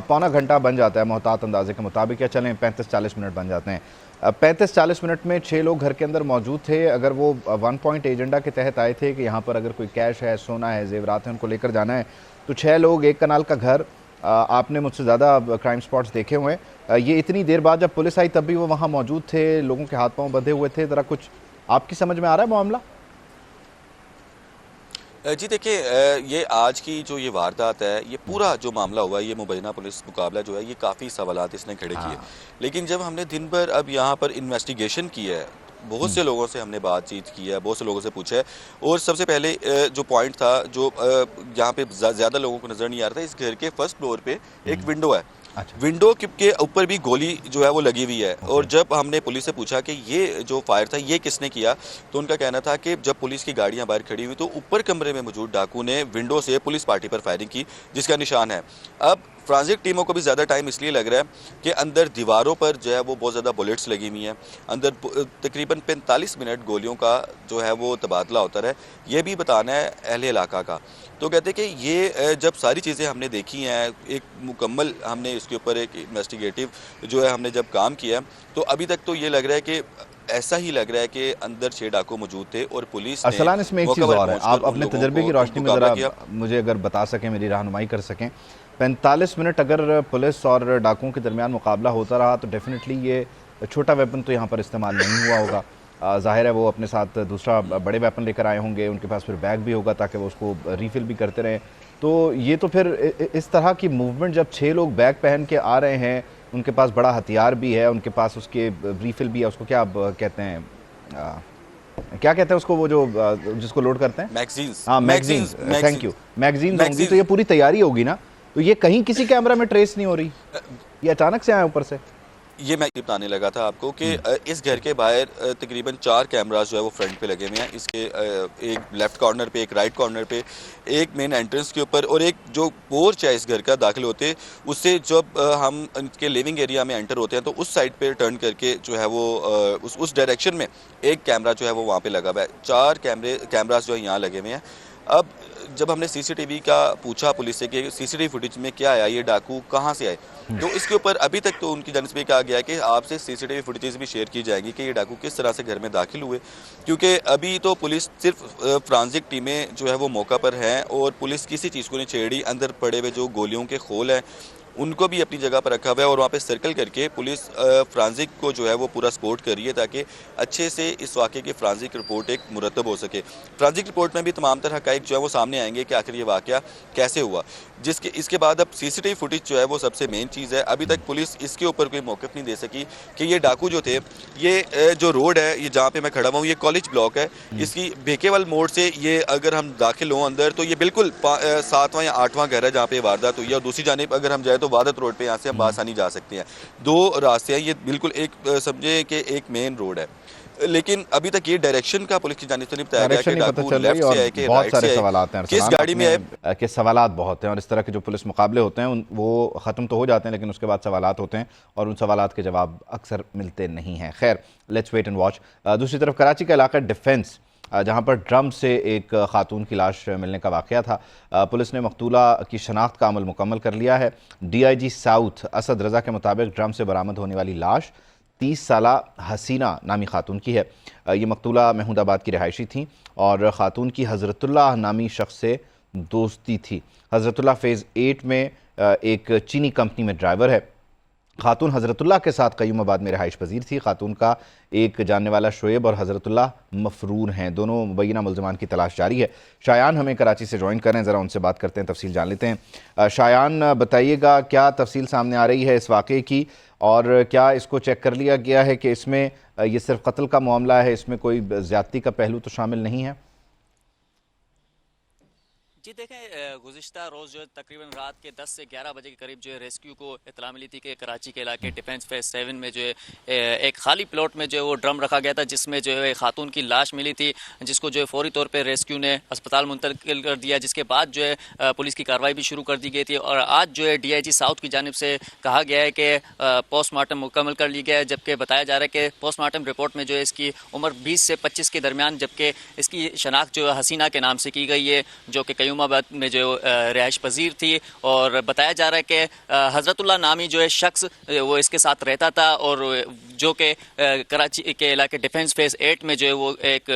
पौना घंटा बन जाता है मोहतात अंदाजे के मुताबिक, या चलें 35-40 मिनट बन जाते हैं। 35-40 मिनट में 6 लोग घर के अंदर मौजूद थे। अगर वो 1 पॉइंट एजेंडा के तहत आए थे कि यहाँ पर अगर कोई कैश है, सोना है, जेवरात है, उनको लेकर जाना है, तो 6 लोग, एक कनाल का घर, आपने मुझसे ज़्यादा क्राइम स्पॉट्स देखे हुए हैं। ये इतनी देर बाद जब पुलिस आई तब भी वो वहाँ मौजूद थे, लोगों के हाथ पाँव बंधे हुए थे। ज़रा कुछ आपकी समझ में आ रहा है मामला? जी देखिए, ये आज की जो ये वारदात है, ये पूरा जो मामला हुआ है, ये मुबैना पुलिस मुकाबला जो है, ये काफ़ी सवालात इसने खड़े किए। लेकिन जब हमने दिन भर अब यहाँ पर इन्वेस्टिगेशन की है, बहुत से लोगों से हमने बातचीत की है, बहुत से लोगों से पूछा है, और सबसे पहले जो पॉइंट था जो यहाँ पे ज़्यादा लोगों को नज़र नहीं आ रहा था, इस घर के फर्स्ट फ्लोर पे एक विंडो है विंडो के ऊपर भी गोली जो है वो लगी हुई है। और जब हमने पुलिस से पूछा कि ये जो फायर था ये किसने किया, तो उनका कहना था कि जब पुलिस की गाड़ियां बाहर खड़ी हुई तो ऊपर कमरे में मौजूद डाकू ने विंडो से पुलिस पार्टी पर फायरिंग की, जिसका निशान है। अब फ्रांसिक टीमों को भी ज़्यादा टाइम इसलिए लग रहा है कि अंदर दीवारों पर जो है वो बहुत ज़्यादा बुलेट्स लगी हुई हैं, अंदर तकरीबन 45 मिनट गोलियों का जो है वो तबादला होता है। ये भी बताना है अहले इलाका का। तो कहते कि ये जब सारी चीज़ें हमने देखी हैं, एक मुकम्मल हमने इसके ऊपर एक इन्वेस्टिगेटिव जो है हमने जब काम किया, तो अभी तक तो ये लग रहा है कि ऐसा ही लग रहा है कि अंदर 6 डाकू मौजूद थे और पुलिस ने अरसलान, इसमें एक चीज़ और है, आप अपने तजर्बे की रोशनी में ज़रा मुझे अगर बता सकें, मेरी रहनुमाई कर सकें। 45 मिनट अगर पुलिस और डाकुओं के दरमियान मुकाबला होता रहा तो डेफिनेटली ये छोटा वेपन तो यहाँ पर इस्तेमाल नहीं हुआ होगा। ज़ाहिर है वो अपने साथ दूसरा बड़े वेपन लेकर आए होंगे, उनके पास फिर बैग भी होगा ताकि वो उसको रिफ़िल भी करते रहें। तो ये तो फिर इस तरह की मूवमेंट, जब 6 लोग बैग पहन के आ रहे हैं, उनके पास बड़ा हथियार भी है, उनके पास उसके रिफ़िल भी है, उसको क्या कहते हैं, क्या कहते हैं उसको, वो जो जिसको लोड करते हैं, मैगजीन्स। हाँ, मैगजीन्स, थैंक यू, मैगजीन्स होंगी, तो ये पूरी तैयारी होगी ना। तो ये कहीं किसी कैमरा में ट्रेस नहीं हो रही, ये अचानक से आया ऊपर से। ये मैं बताने लगा था आपको कि इस घर के बाहर तकरीबन 4 कैमरास जो है वो फ्रंट पे लगे हुए हैं। इसके एक लेफ्ट कॉर्नर पे, एक राइट कॉर्नर पे, एक मेन एंट्रेंस के ऊपर, और एक जो पोर्च है इस घर का दाखिल होते, उससे जब हम इनके लिविंग एरिया में एंटर होते हैं तो उस साइड पे टर्न करके जो है वो उस डायरेक्शन में एक कैमरा जो है वो वहाँ पे लगा हुआ है। 4 कैमरास जो है यहाँ लगे हुए हैं। अब जब हमने सीसीटीवी का पूछा पुलिस से कि सीसीटीवी फुटेज में क्या आया, ये डाकू कहाँ से आए, तो इसके ऊपर अभी तक तो उनकी जानिब से कहा गया है कि आपसे सीसीटीवी फुटेज भी शेयर की जाएगी कि ये डाकू किस तरह से घर में दाखिल हुए, क्योंकि अभी तो पुलिस सिर्फ फ्रांसिक टीमें जो है वो मौका पर हैं और पुलिस किसी चीज़ को नहीं छेड़ी। अंदर पड़े हुए जो गोलियों के खोल हैं उनको भी अपनी जगह पर रखा हुआ है और वहाँ पे सर्कल करके पुलिस फ्रांसिक को जो है वो पूरा सपोर्ट कर रही है ताकि अच्छे से इस वाक़े की फ्रांसिक रिपोर्ट एक मुरतब हो सके। फ्रांसिक रिपोर्ट में भी तमाम तरह हक़ाइक़ जो है वो सामने आएंगे कि आखिर ये वाक़या कैसे हुआ, जिसके इसके बाद अब सीसीटीवी फुटेज जो है वो सबसे मेन चीज़ है। अभी तक पुलिस इसके ऊपर कोई मौक़िफ़ नहीं दे सकी कि ये डाकू जो थे, ये जो रोड है, ये जहाँ पे मैं खड़ा हुआ हूँ, ये कॉलेज ब्लॉक है, इसकी बेकेवल मोड़ से ये अगर हम दाखिल हों अंदर तो ये बिल्कुल 7वां या 8वां घर है जहाँ पे वारदात हुई है। और दूसरी जानिब अगर हम जाए तो वादत रोड पे यहाँ से हम आसानी जा सकते हैं। 2 रास्ते हैं, ये बिल्कुल एक समझे कि एक मेन रोड है, लेकिन अभी तक ये डायरेक्शन का पुलिस की जानिब से नहीं बताया गया कि डाकू लेफ्ट से आए कि राइट से आए, किस गाड़ी में आए, के सवालात बहुत हैं। और इस तरह के जो पुलिस मुकाबले होते हैं वो ख़त्म तो हो जाते हैं, लेकिन उसके बाद सवालात होते हैं और उन सवालात के जवाब अक्सर मिलते नहीं हैं। खैर, लेट्स वेट एंड वॉच। दूसरी तरफ कराची का इलाका डिफेंस, जहां पर ड्रम से एक खातून की लाश मिलने का वाक़या था, पुलिस ने मकतूला की शनाख्त का अमल मुकम्मल कर लिया है। DIG साउथ असद रज़ा के मुताबिक ड्रम से बरामद होने वाली लाश 30 साला हसीना नामी खातून की है। ये मकतूला महमूदाबाद की रिहायशी थी और ख़ातून की हज़रतुल्लाह नामी शख्स से दोस्ती थी। हज़रतुल्लाह फ़ेज़ 8 में एक चीनी कंपनी में ड्राइवर है। खातून हज़रतुल्लाह के साथ क़य्यूमाबाद में रिहाइश पजीर थी। खातून का एक जानने वाला शुएब और हज़रतुल्लाह मफरूर हैं। दोनों मुबैना मुल्ज़मान की तलाश जारी है। शायान हमें कराची से ज्वाइन कर रहे हैं, ज़रा उनसे बात करते हैं, तफसील जान लेते हैं। शायान, बताइएगा क्या तफसील सामने आ रही है इस वाक़े की, और क्या इसको चेक कर लिया गया है कि इसमें ये सिर्फ कत्ल का मामला है, इसमें कोई ज़्यादती का पहलू तो शामिल नहीं है? जी देखें, गुज़िश्ता रोज़ जो तकरीबन रात के 10 से 11 बजे के करीब जो है रेस्क्यू को इत्तला मिली थी कि कराची के इलाके डिफेंस फेज़ 7 में जो है एक खाली प्लॉट में जो है वो ड्रम रखा गया था जिसमें जो है खातून की लाश मिली थी, जिसको जो है फौरी तौर पे रेस्क्यू ने अस्पताल मुंतकिल कर दिया, जिसके बाद जो है पुलिस की कार्रवाई भी शुरू कर दी गई थी। और आज जो है DIG साउथ की जानिब से कहा गया है कि पोस्टमार्टम मुकम्मल कर लिया गया है, जबकि बताया जा रहा है कि पोस्टमार्टम रिपोर्ट में जो है इसकी उम्र 20 से 25 के दरमियान, जबकि इसकी शनाख्त जो है हसीना के नाम से की गई है, जो कि क़य्यूमाबाद में जो रिहाइश पजीर थी। और बताया जा रहा है कि हज़रतुल्लाह नामी जो है शख्स वो इसके साथ रहता था और जो कि कराची के इलाके डिफेंस फेज़ 8 में जो है वो एक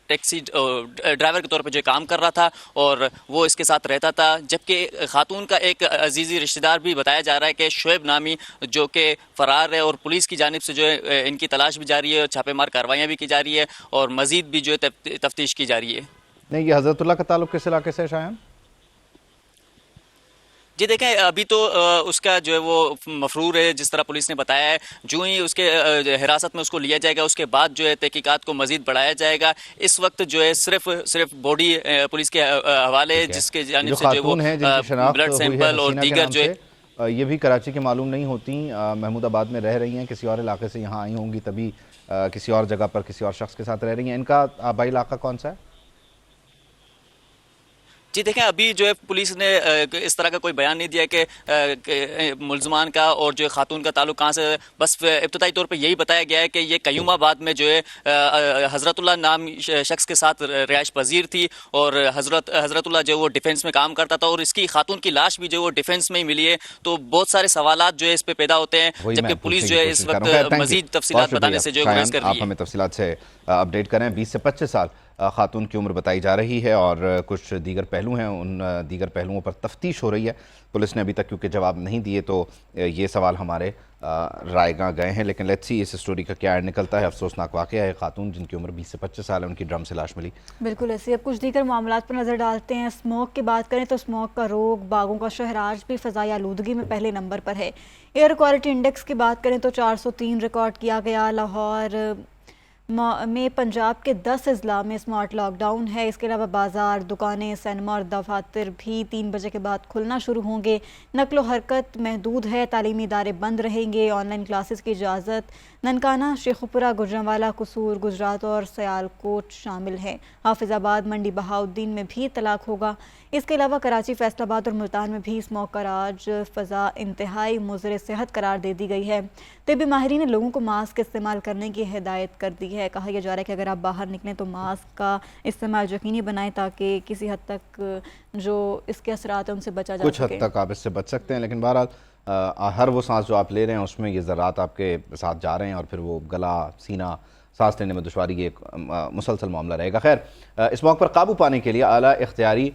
टैक्सी ड्राइवर के तौर पे जो काम कर रहा था और वो इसके साथ रहता था। जबकि खातून का एक अजीज़ी रिश्तेदार भी बताया जा रहा है कि शुएब नामी जो कि फ़रार है और पुलिस की जानिब से जो है इनकी तलाश भी जारी है, छापेमार कार्रवाइयाँ भी की जा रही है और मज़ीद भी जो है तफ्तीश की जा रही है। नहीं, ये हज़रतुल्लाह का ताल्लुक़ किस इलाके से शायद? जी देखें, अभी तो उसका जो है वो मफरूर है, जिस तरह पुलिस ने बताया है। जो ही उसके हिरासत में उसको लिया जाएगा उसके बाद जो है तहकीकात को मजीद बढ़ाया जाएगा। इस वक्त जो है सिर्फ बॉडी पुलिस के हवाले, जिसके जानिब से जो है वो ब्लड सैंपल और दीगर जो है ये भी कराची के मालूम नहीं होती, महमूदाबाद में रह रही हैं, किसी और इलाके से यहाँ आई होंगी, तभी किसी और जगह पर किसी और शख्स के साथ रह रही हैं। इनका आबाई इलाका कौन सा है? जी देखें, अभी जो है पुलिस ने इस तरह का कोई बयान नहीं दिया कि मुलजमान का और जो है खातून का ताल्लुक कहाँ से है। बस इब्तदाई तौर पे यही बताया गया है कि ये कयूमाबाद में जो है हजरतुल्लाह नाम शख्स के साथ रिहाइश पजीर थी और हजरतुल्लाह जो वो डिफेंस में काम करता था और इसकी खातून की लाश भी जो वो डिफेंस में ही मिली है। तो बहुत सारे सवालात जो है इस पे पैदा होते हैं, जबकि पुलिस जो है इस वक्त मजीद तफसीलात बताने से जो है गुरेज कर रही है। आप हमें तफसीलात से अपडेट करें। 20 से 25 साल खातून की उम्र बताई जा रही है और कुछ दीगर पहलू हैं, उन दीगर पहलुओं पर तफ्तीश हो रही है। पुलिस ने अभी तक क्योंकि जवाब नहीं दिए तो ये सवाल हमारे रायगां गए हैं, लेकिन लेट्स सी इस स्टोरी का क्या निकलता है। अफसोसनाक वाक़या है, खातून जिनकी उम्र 20 से 25 साल है, उनकी ड्रम से लाश मिली। बिल्कुल ऐसे। अब कुछ दीगर मामलात पर नज़र डालते हैं। स्मोक की बात करें तो स्मोक का रोग बागों का शहर आज भी फ़ज़ाई आलूदगी में पहले नंबर पर है। एयर क्वालिटी इंडेक्स की बात करें तो 403 रिकॉर्ड किया गया। लाहौर में पंजाब के 10 अजला में स्मार्ट लॉकडाउन है। इसके अलावा बाज़ार, दुकानें, सिनेमा और दफातर भी 3 बजे के बाद खुलना शुरू होंगे। नकलो हरकत महदूद है, तालीमी इदारे बंद रहेंगे। ऑनलाइन क्लासेस की इजाज़त। ननकाना, शेखुपुरा, गुजरांवाला, कसूर, गुजरात और सियालकोट शामिल हैं। हाफिज़ाबाद, मंडी, बहाउद्दीन में भी तलाक होगा। इसके अलावा कराची, फैसलाबाद और मुल्तान में भी स्मोक का राज फ़ज़ा इंतहाई मुज़र सेहत करार दे दी गई है। तिब्बी माहिरीन ने लोगों को मास्क इस्तेमाल करने की हिदायत कर दी है। कहा यह जा रहा है कि अगर आप बाहर निकलें तो मास्क का इस्तेमाल यकीनी बनाएं ताकि किसी हद तक जो इसके असरात हैं उनसे बचा जा सके। कुछ हद तक आप इससे बच सकते हैं, लेकिन बहरहाल हर वो सांस जो आप ले रहे हैं उसमें ये ज़रात आपके साथ जा रहे हैं और फिर वो गला, सीना, सांस लेने में दुश्वारी ये एक मुसलसल मामला रहेगा। खैर, इस मौके पर काबू पाने के लिए आला इख्तियारी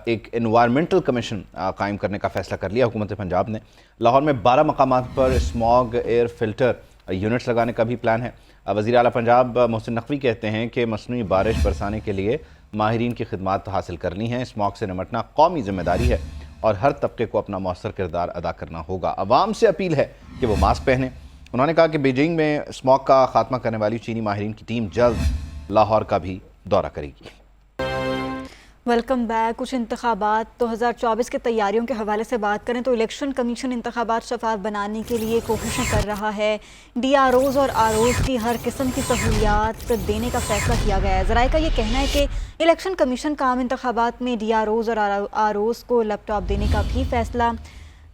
एक इन्वायरमेंटल कमीशन कायम करने का फ़ैसला कर लिया हुकूमत पंजाब ने। लाहौर में 12 मकामात पर स्मॉग एयर फ़िल्टर यूनिट्स लगाने का भी प्लान है। वज़ीर आला पंजाब मोहसिन नकवी कहते हैं कि मसनूई बारिश बरसाने के लिए माहिरीन की खिदमात हासिल करनी है। स्मॉग से निमटना कौमी जिम्मेदारी है और हर तबके को अपना मौसर किरदार अदा करना होगा। अवाम से अपील है कि वो मास्क पहने। उन्होंने कहा कि बीजिंग में स्मॉग का खात्मा करने वाली चीनी माहिरीन की टीम जल्द लाहौर का भी दौरा करेगी। Welcome back. कुछ इंतखाबात 2024 की तैयारियों के हवाले से बात करें तो इलेक्शन कमीशन इंतखाबात शफाफ बनाने के लिए कोशिशें कर रहा है। DROs और ROs की हर किस्म की सहूलियात देने का फैसला किया गया है। ज़राए का ये कहना है कि इलेक्शन कमीशन का आम इंतखाबात में DROs और ROs को लैपटॉप देने का भी फैसला।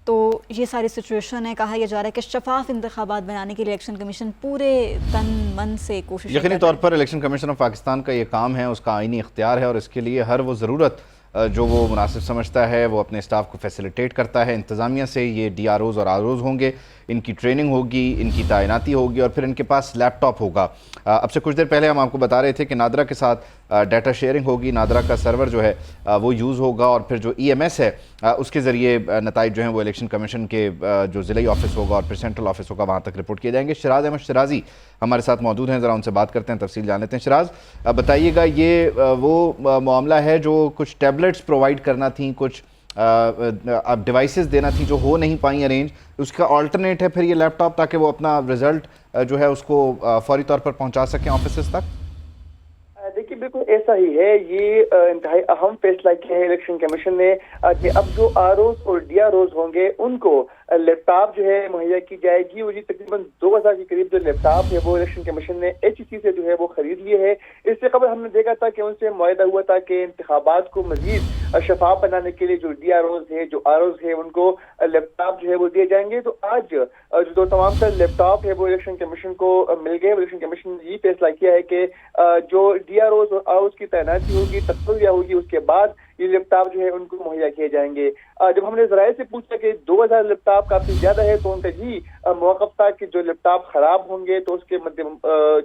तो ये सारी सिचुएशन है। कहा यह जा रहा है कि शफाफ इंतखाबात बनाने के लिए इलेक्शन कमीशन पूरे तन मन से कोशिश यकीनी तौर पर इलेक्शन कमीशन ऑफ पाकिस्तान का ये काम है, उसका आईनी इख्तियार है और इसके लिए हर वो ज़रूरत जो वो मुनासिब समझता है वो अपने स्टाफ को फैसिलिटेट करता है। इंतज़ामिया से ये DROs और ROs होंगे, इनकी ट्रेनिंग होगी, इनकी तैनाती होगी और फिर इनके पास लैपटॉप होगा। अब से कुछ देर पहले हम आपको बता रहे थे कि नादरा के साथ डाटा शेयरिंग होगी। नादरा का सर्वर जो है वो यूज़ होगा और फिर जो EMS है उसके ज़रिए नताइज जो हैं वो इलेक्शन कमीशन के जो ज़िले ऑफिस होगा और फिर सेंट्रल ऑफिस होगा वहाँ तक रिपोर्ट किए जाएंगे। शिराज अहमद शिराजी हमारे साथ मौजूद हैं, ज़रा उनसे बात करते हैं, तफसील जान लेते हैं। शिराज, बताइएगा ये वो मामला है जो कुछ टैबलेट्स प्रोवाइड करना थी, कुछ अब डिवाइसेस देना थी जो हो नहीं पाई अरेंज, उसका अल्टरनेट है फिर ये लैपटॉप ताकि वो अपना रिजल्ट जो है उसको फौरी तौर पर पहुंचा सकें ऑफिस तक? देखिए बिल्कुल ऐसा ही है। ये इंतहाई अहम फैसला किया है इलेक्शन कमीशन ने कि अब जो ROs और DROs होंगे उनको लैपटॉप जो है मुहैया की जाएगी। और ये तकरीबन 2000 के करीब जो लैपटॉप है वो इलेक्शन कमीशन ने HEC से जो है वो खरीद लिए है। इससे कबल हमने देखा था कि उनसे मुआहदा हुआ था कि इंतखाबात को मजीद शफाफ बनाने के लिए जो DROs है, जो ROs है, उनको लैपटॉप जो है वो दिए जाएंगे। तो आज जो तमाम तर लैपटॉप है वो इलेक्शन कमीशन को मिल गए। इलेक्शन कमीशन ने ये फैसला किया है कि जो DROs और ROs की तैनाती होगी, तकरीर होगी, उसके बाद ये लैपटॉप जो है उनको मुहैया किए जाएंगे। जब हमने ज़राए से पूछा कि 2000 लैपटॉप काफी ज्यादा है तो उनका ही मौक़िफ़ था कि जो लैपटॉप खराब होंगे तो उसके मध्य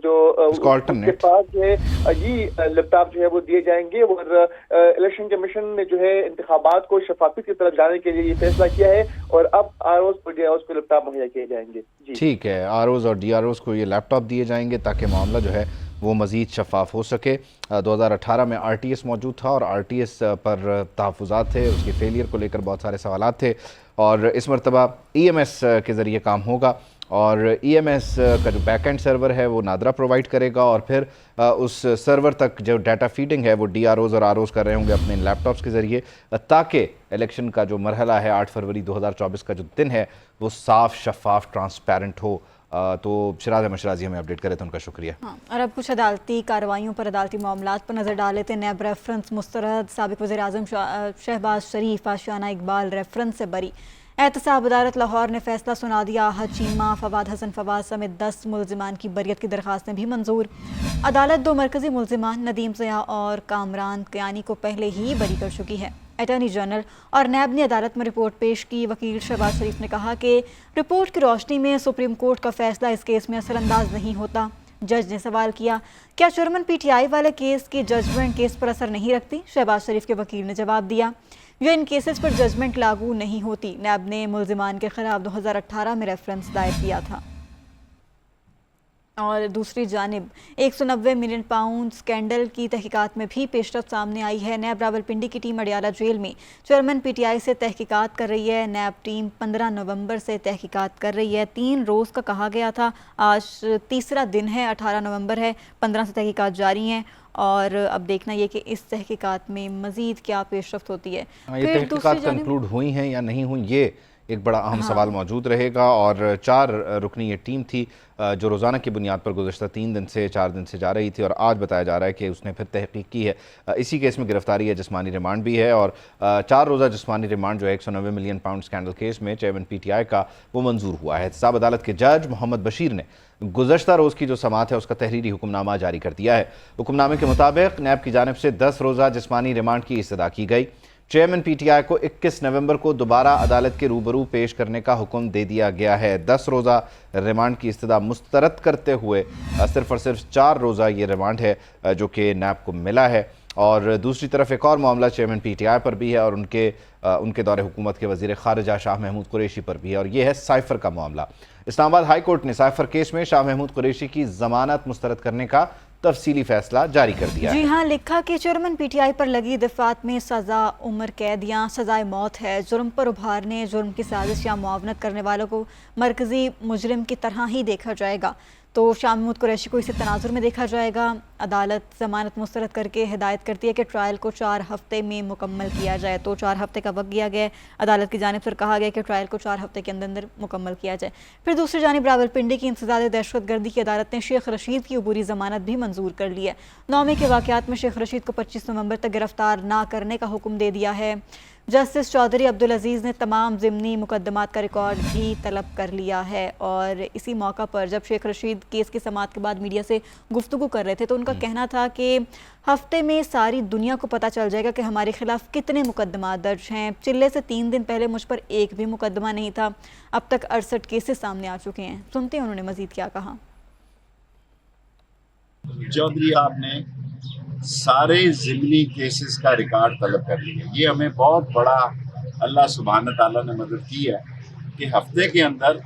जो उसके पास जो है ये लैपटॉप जो है वो दिए जाएंगे। और इलेक्शन कमीशन ने जो है इंतखाबात को शफाफियत की तरफ जाने के लिए ये फैसला किया है और अब ROs और DROs को लैपटॉप मुहैया किए जाएंगे। ठीक है, ROs और DROs को ये लैपटॉप दिए जाएंगे ताकि मामला जो है वो मज़ीद शफाफ हो सके। 2018 में RTS मौजूद था और RTS पर तहफ़्फ़ुज़ात थे, उसके फेलियर को लेकर बहुत सारे सवालात थे और इस मरतबा EMS के ज़रिए काम होगा और EMS का जो बैकएंड सर्वर है वो नादरा प्रोवाइड करेगा और फिर उस सर्वर तक जो डाटा फीडिंग है वो DROs और ROs कर रहे होंगे अपने लैपटॉप्स के ज़रिए, ताकि इलेक्शन का जो मरहला है 8 फरवरी 2024 का जो दिन है वो साफ, शफाफ, ट्रांसपेरेंट हो। तो शिराज अहमद शिराजी हमें अपडेट करे तो उनका शुक्रिया। हाँ, और अब कुछ अदालती कार्रवाइयों पर, अदालती मामलात पर नज़र डाल लेते हैं। नैब रेफरेंस मुस्तरद, साबिक वज़ीर आज़म शहबाज शरीफ आशियाना इकबाल रेफरेंस से बरी। एहतसाब अदालत लाहौर ने फैसला सुना दिया। आहद चीमा, फवाद हसन फवाद समेत 10 मुलजिमान की बरियत की दरख्वास्तें भी मंजूर। अदालत 2 मरकजी मुलजिमान नदीम ज़िया और कामरान कियानी को पहले ही बरी कर चुकी है। अटॉर्नी जनरल और नैब ने अदालत में रिपोर्ट पेश की। वकील शहबाज शरीफ ने कहा कि रिपोर्ट की रोशनी में सुप्रीम कोर्ट का फैसला इस केस में असरअंदाज नहीं होता। जज ने सवाल किया, क्या चेयरमैन PTI वाले केस की जजमेंट केस पर असर नहीं रखती? शहबाज शरीफ के वकील ने जवाब दिया, जो इन केसेस पर जजमेंट लागू नहीं होती। नैब ने मुलजिमान के खिलाफ 2018 में रेफरेंस दायर किया था। और दूसरी जानिब 190 मिलियन पाउंड स्कैंडल की तहकीकात में भी पेशरफ्त सामने आई है। नैब रावलपिंडी की टीम अडियाला जेल में चेयरमैन PTI से तहकीकात कर रही है। नैब टीम 15 नवंबर से तहकीकात कर रही है। 3 रोज़ का कहा गया था, आज तीसरा दिन है, 18 नवंबर है, 15 से तहकीकात जारी हैं और अब देखना ये कि इस तहकीकात में मज़ीद क्या पेशरफ्त होती है। ये तहकीकात कंक्लूड हुई हैं या नहीं हुई, ये एक बड़ा अहम सवाल मौजूद रहेगा। और 4 रुकनी ये टीम थी जो रोज़ाना की बुनियाद पर गुज़श्ता 3 दिन से 4 दिन से जा रही थी और आज बताया जा रहा है कि उसने फिर तहकीक की है। इसी केस में गिरफ्तारी है, जिस्मानी रिमांड भी है और 4 रोज़ा जिस्मानी रिमांड जो है 190 मिलियन पाउंड स्कैंडल केस में चेयरमैन PTI का वो मंजूर हुआ है। एहतसाब अदालत के जज मोहम्मद बशीर ने गुज़श्ता रोज़ की जो समात है उसका तहरीरी हुक्मनामा जारी कर दिया है। हुक्मनामे के मुताबिक नैब की जानिब से 10 रोज़ा जिस्मानी रिमांड की इस्तदा की गई। चेयरमैन PTI को 21 नवंबर को दोबारा अदालत के रूबरू पेश करने का हुक्म दे दिया गया है। 10 रोज़ा रिमांड की इस्तदा मुस्तरद करते हुए सिर्फ और सिर्फ 4 रोज़ा ये रिमांड है जो कि नैब को मिला है। और दूसरी तरफ एक और मामला चेयरमैन PTI पर भी है और उनके दौरे हुकूमत के वज़ीर ख़ारिजा शाह महमूद कुरैशी पर भी है और ये है साइफ़र का मामला। इस्लामाबाद हाई कोर्ट ने साइफ़र केस में शाह महमूद कुरैशी की ज़मानत मुस्तरद करने का तफसीली फैसला जारी कर दिया। जी हाँ, लिखा कि चेयरमैन PTI पर लगी दफात में सज़ा उम्र कैद या सज़ाए मौत है। जुर्म पर उभारने, जुर्म की साजिश या मुआवनत करने वालों को मरकजी मुजरिम की तरह ही देखा जाएगा। तो शाह महमूद कुरैशी को इसी तनाजुर में देखा जाएगा। अदालत ज़मानत मुस्तरद करके हिदायत करती है कि ट्रायल को 4 हफ्ते में मुकम्मल किया जाए। तो 4 हफ्ते का वक्त दिया गया है। अदालत की जानिब से कहा गया कि ट्रायल को 4 हफ्ते के अंदर मुकम्मल किया जाए। फिर दूसरी जानिब रावलपिंडी की इंसदाद दहशतगर्दी की अदालत ने शेख रशीद की अबूरी ज़मानत भी मंजूर कर ली है। 9 के वाक़यात में शेख रशीद को 25 नवंबर तक गिरफ्तार ना करने का हुक्म दे दिया है। जस्टिस चौधरी अब्दुल अजीज़ ने तमाम ज़िमनी मुकदमात का रिकॉर्ड भी तलब कर लिया है। और इसी मौका पर जब शेख रशीद केस की समाअत के बाद मीडिया से गुफ्तगू कर रहे थे तो उनका कहना था कि हफ्ते में सारी दुनिया को पता चल जाएगा कि हमारे खिलाफ कितने मुकदमात दर्ज हैं। चिल्ले से 3 दिन पहले मुझ पर एक भी मुकदमा नहीं था, अब तक 68 केसेस सामने आ चुके हैं। सुनते हैं उन्होंने मजीद क्या कहा। चौधरी आपने सारे ज़िमनी केसेस का रिकॉर्ड तलब कर लिया। ये हमें बहुत बड़ा अल्लाह सुब्हान ताला ने मदद की है कि हफ्ते के अंदर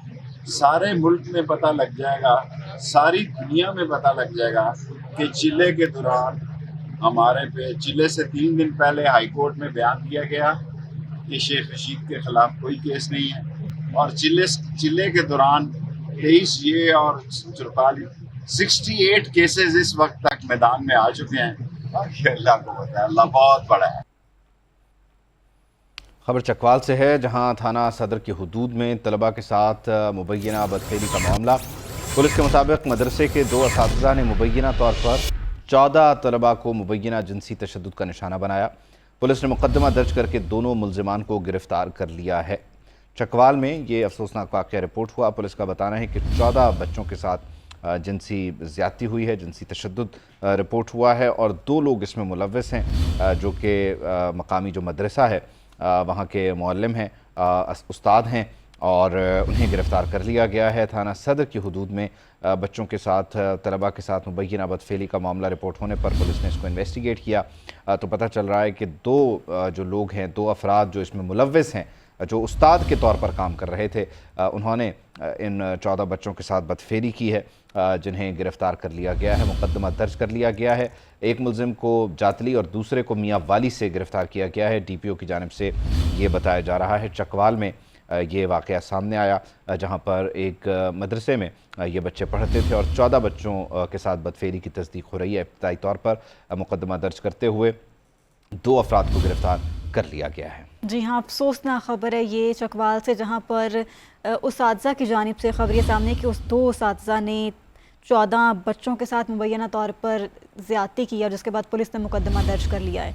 सारे मुल्क में पता लग जाएगा, सारी दुनिया में पता लग जाएगा कि चिल्ले के दौरान हमारे पे चिल्ले से 3 दिन पहले हाई कोर्ट में बयान दिया गया कि शेख रशीद के खिलाफ कोई केस नहीं है और चिल्ले के दौरान 23 ये और 68 केसेस इस वक्त तक मैदान में आ चुके हैं। अल्लाह को पता है, अल्लाह बहुत बड़ा है। खबर चकवाल से है, जहां थाना सदर की हुदूद में तलबा के साथ मुबैना बदफेली का मामला। पुलिस के मुताबिक मदरसे के 2 असातिज़ा ने मुबैना तौर पर 14 तलबा को मुबैना जिनसी तशद्दुद का निशाना बनाया। पुलिस ने मुकदमा दर्ज करके दोनों मुलजिमान को गिरफ्तार कर लिया है। चकवाल में ये अफसोसनाक वाक़या रिपोर्ट हुआ। पुलिस का बताना है कि 14 बच्चों के साथ जिनसी ज़्यादती हुई है, जिनसी तशद्दुद रिपोर्ट हुआ है और 2 लोग इसमें मुलव्वस हैं जो कि मकामी जो मदरसा है वहाँ के मुअल्लिम हैं, उस्ताद हैं और उन्हें गिरफ़्तार कर लिया गया है। थाना सदर की हुदूद में बच्चों के साथ तलबा के साथ मुबैना बदफेली का मामला रिपोर्ट होने पर पुलिस ने इसको इन्वेस्टिगेट किया तो पता चल रहा है कि 2 जो लोग हैं, 2 अफराद जो इसमें मुलव्वस हैं, जो उस्ताद के तौर पर काम कर रहे थे, उन्होंने इन 14 बच्चों के साथ बदफेली की है, जिन्हें गिरफ़्तार कर लिया गया है, मुकदमा दर्ज कर लिया गया है। एक मुलजिम को जातली और दूसरे को मियाँ वाली से गिरफ़्तार किया गया है। DPO की जानिब से ये बताया जा रहा है। चकवाल में ये वाक़या सामने आया, जहाँ पर एक मदरसे में ये बच्चे पढ़ते थे और 14 बच्चों के साथ बदफेरी की तस्दीक हो रही है। इब्तदाई तौर पर मुकदमा दर्ज करते हुए 2 अफराद को गिरफ्तार कर लिया गया है। जी हाँ, अफसोसनाक खबर है ये चकवाल से, जहाँ पर उसातिज़ा की जानिब से खबर ये सामने कि उस 2 उसातिज़ा ने 14 बच्चों के साथ मुबैना तौर पर ज़्यादती की और जिसके बाद पुलिस ने मुकदमा दर्ज कर लिया है।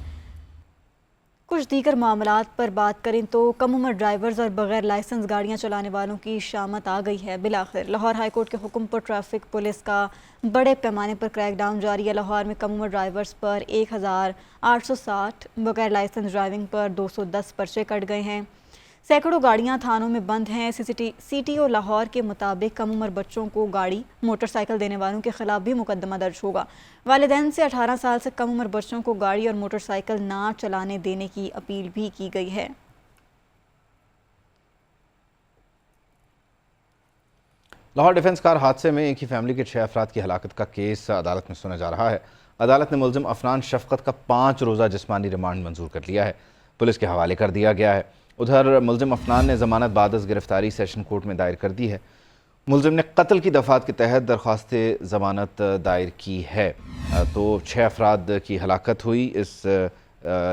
कुछ दीगर मामलात पर बात करें तो कम उम्र ड्राइवर्स और बगैर लाइसेंस गाड़ियां चलाने वालों की शामत आ गई है। बिलाखिर लाहौर हाईकोर्ट के हुक्म पर ट्रैफिक पुलिस का बड़े पैमाने पर क्रैकडाउन जारी है। लाहौर में कम उम्र ड्राइवर्स पर 1860, बगैर लाइसेंस ड्राइविंग पर 210 पर्चे कट गए हैं। सैकड़ों गाड़ियां थानों में बंद हैं। CTO लाहौर के मुताबिक कम उम्र बच्चों को गाड़ी मोटरसाइकिल देने वालों के खिलाफ भी मुकदमा दर्ज होगा। वालिदैन से 18 साल से कम उम्र बच्चों को गाड़ी और मोटरसाइकिल ना चलाने देने की अपील भी की गई है। लाहौर डिफेंस कार हादसे में एक ही फैमिली के 6 अफराद की हलाकत का केस अदालत में सुना जा रहा है। अदालत ने मुल्जिम अफनान शफकत का 5 रोज़ा जिस्मानी रिमांड मंजूर कर लिया है, पुलिस के हवाले कर दिया गया है। उधर मुल्जिम अफनान ने ज़मानत बादस गिरफ्तारी सेशन कोर्ट में दायर कर दी है। मुल्जिम ने कत्ल की दफ़ात के तहत दरख्वास्त ज़मानत दायर की है। तो 6 अफराद की हलाकत हुई। इस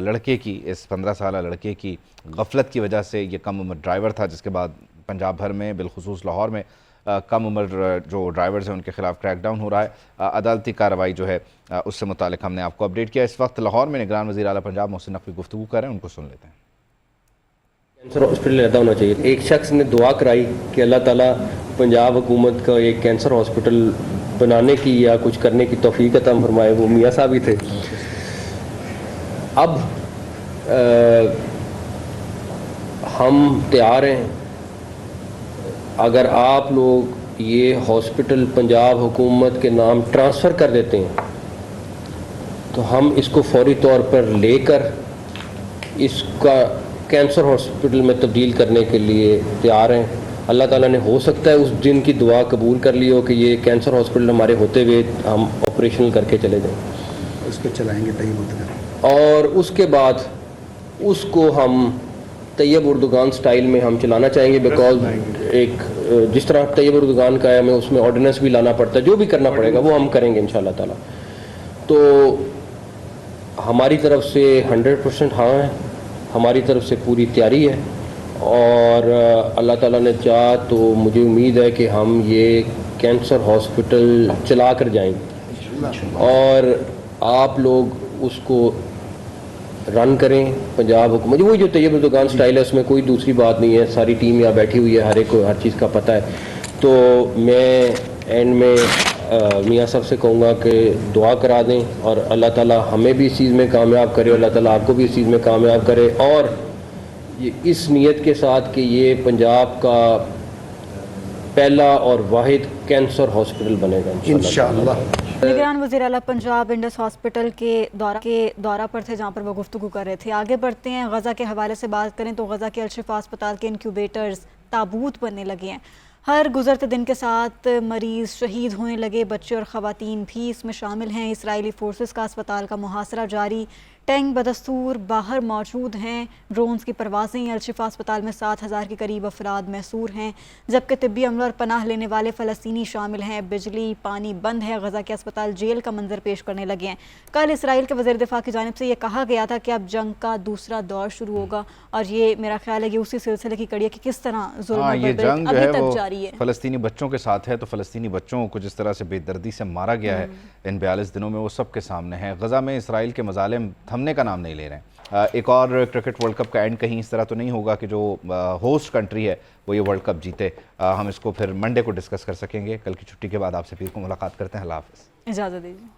लड़के की, इस 15 साल लड़के की गफलत की वजह से ये कम उम्र ड्राइवर था, जिसके बाद पंजाब भर में बिलखुसूस लाहौर में कम उम्र जो ड्राइवर्स हैं उनके खिलाफ क्रैकडाउन हो रहा है। अदालती कार्रवाई जो है उससे मुतालिक हमने आपको अपडेट किया। इस वक्त लाहौर में निगरान वज़ीर आला पंजाब मोहसिन नकवी गुफ्तगू कर रहे हैं, उनको सुन लेते हैं। कैंसर हॉस्पिटल रहता होना चाहिए। एक शख्स ने दुआ कराई कि अल्लाह ताला पंजाब हुकूमत का एक कैंसर हॉस्पिटल बनाने की या कुछ करने की तौफीक अता फरमाए। वो मियाँ साहब ही थे। अब हम तैयार हैं, अगर आप लोग ये हॉस्पिटल पंजाब हुकूमत के नाम ट्रांसफ़र कर देते हैं तो हम इसको फौरी तौर पर लेकर इसका कैंसर हॉस्पिटल में तब्दील करने के लिए तैयार हैं। अल्लाह ताला ने हो सकता है उस दिन की दुआ कबूल कर ली हो कि ये कैंसर हॉस्पिटल हमारे होते हुए हम ऑपरेशनल करके चले जाएं, उसको चलाएंगे तैयब। और उसके बाद उसको हम तैयब उर्दुगान स्टाइल में हम चलाना चाहेंगे। बिकॉज एक जिस तरह तैयब उर्दुगान का है, हमें उसमें ऑर्डिनेंस भी लाना पड़ता है। जो भी करना पड़ेगा वो हम करेंगे इंशाअल्लाह ताला। तो हमारी तरफ से 100% हाँ है, हमारी तरफ से पूरी तैयारी है और अल्लाह ताला ने चाहा तो मुझे उम्मीद है कि हम ये कैंसर हॉस्पिटल चला कर जाएंगे और आप लोग उसको रन करें। पंजाब हुकूमत वही जो तैयब उर्दुगान स्टाइल है, उसमें कोई दूसरी बात नहीं है। सारी टीम यहाँ बैठी हुई है, हर एक को हर चीज़ का पता है। तो मैं एंड में मियाँ साहब से कहूँगा कि दुआ करा दें और अल्लाह ताला हमें भी इस चीज़ में कामयाब करे, अल्लाह ताला आपको भी इस चीज़ में कामयाब करे और ये इस नीयत के साथ कि ये पंजाब का पहला और वाहिद कैंसर हॉस्पिटल बनेगा इंशाअल्लाह। निगरान वज़ीर आला पंजाब इंडस हॉस्पिटल के दौरा पर थे, जहाँ पर वो गुफ्तगू कर रहे थे। आगे बढ़ते हैं, गज़ा के हवाले से बात करें तो गज़ा के अल-शिफा अस्पताल के इंक्यूबेटर्स ताबूत बनने लगे हैं। हर गुजरते दिन के साथ मरीज़ शहीद होने लगे, बच्चे और ख़वातीन भी इसमें शामिल हैं। इसराइली फोर्सेस का अस्पताल का मुहासरा जारी, टैंक बदस्तूर बाहर मौजूद हैं, ड्रोन्स की परवाज़ें। अल-शिफा अस्पताल में 7000 के करीब अफराद महसूर हैं, जबकि तिब्बी अमला और पनाह लेने वाले फ़लस्तीनी शामिल हैं। बिजली पानी बंद है। गज़ा के अस्पताल जेल का मंजर पेश करने लगे हैं। कल इसराइल के वज़ीर दिफ़ा की जानिब से ये कहा गया था कि अब जंग का दूसरा दौर शुरू होगा और ये मेरा ख्याल है कि उसी सिलसिले की कड़ी है कि किस तरह ये जंग जो है वो जारी है। फ़लस्तीनी बच्चों के साथ है, तो फ़लस्तीनी बच्चों को जिस तरह से बेदर्दी से मारा गया है इन 42 दिनों में, वो सब के सामने है। गज़ा में इसराइल के मज़ालिम थमने का नाम नहीं ले रहे हैं। एक और क्रिकेट वर्ल्ड कप का एंड कहीं इस तरह तो नहीं होगा कि जो होस्ट कंट्री है वो ये वर्ल्ड कप जीते। हम इसको फिर मंडे को डिस्कस कर सकेंगे। कल की छुट्टी के बाद आपसे फिर को मुलाकात करते हैं। अल्लाह हाफ़िज़, इजाज़त दीजिए।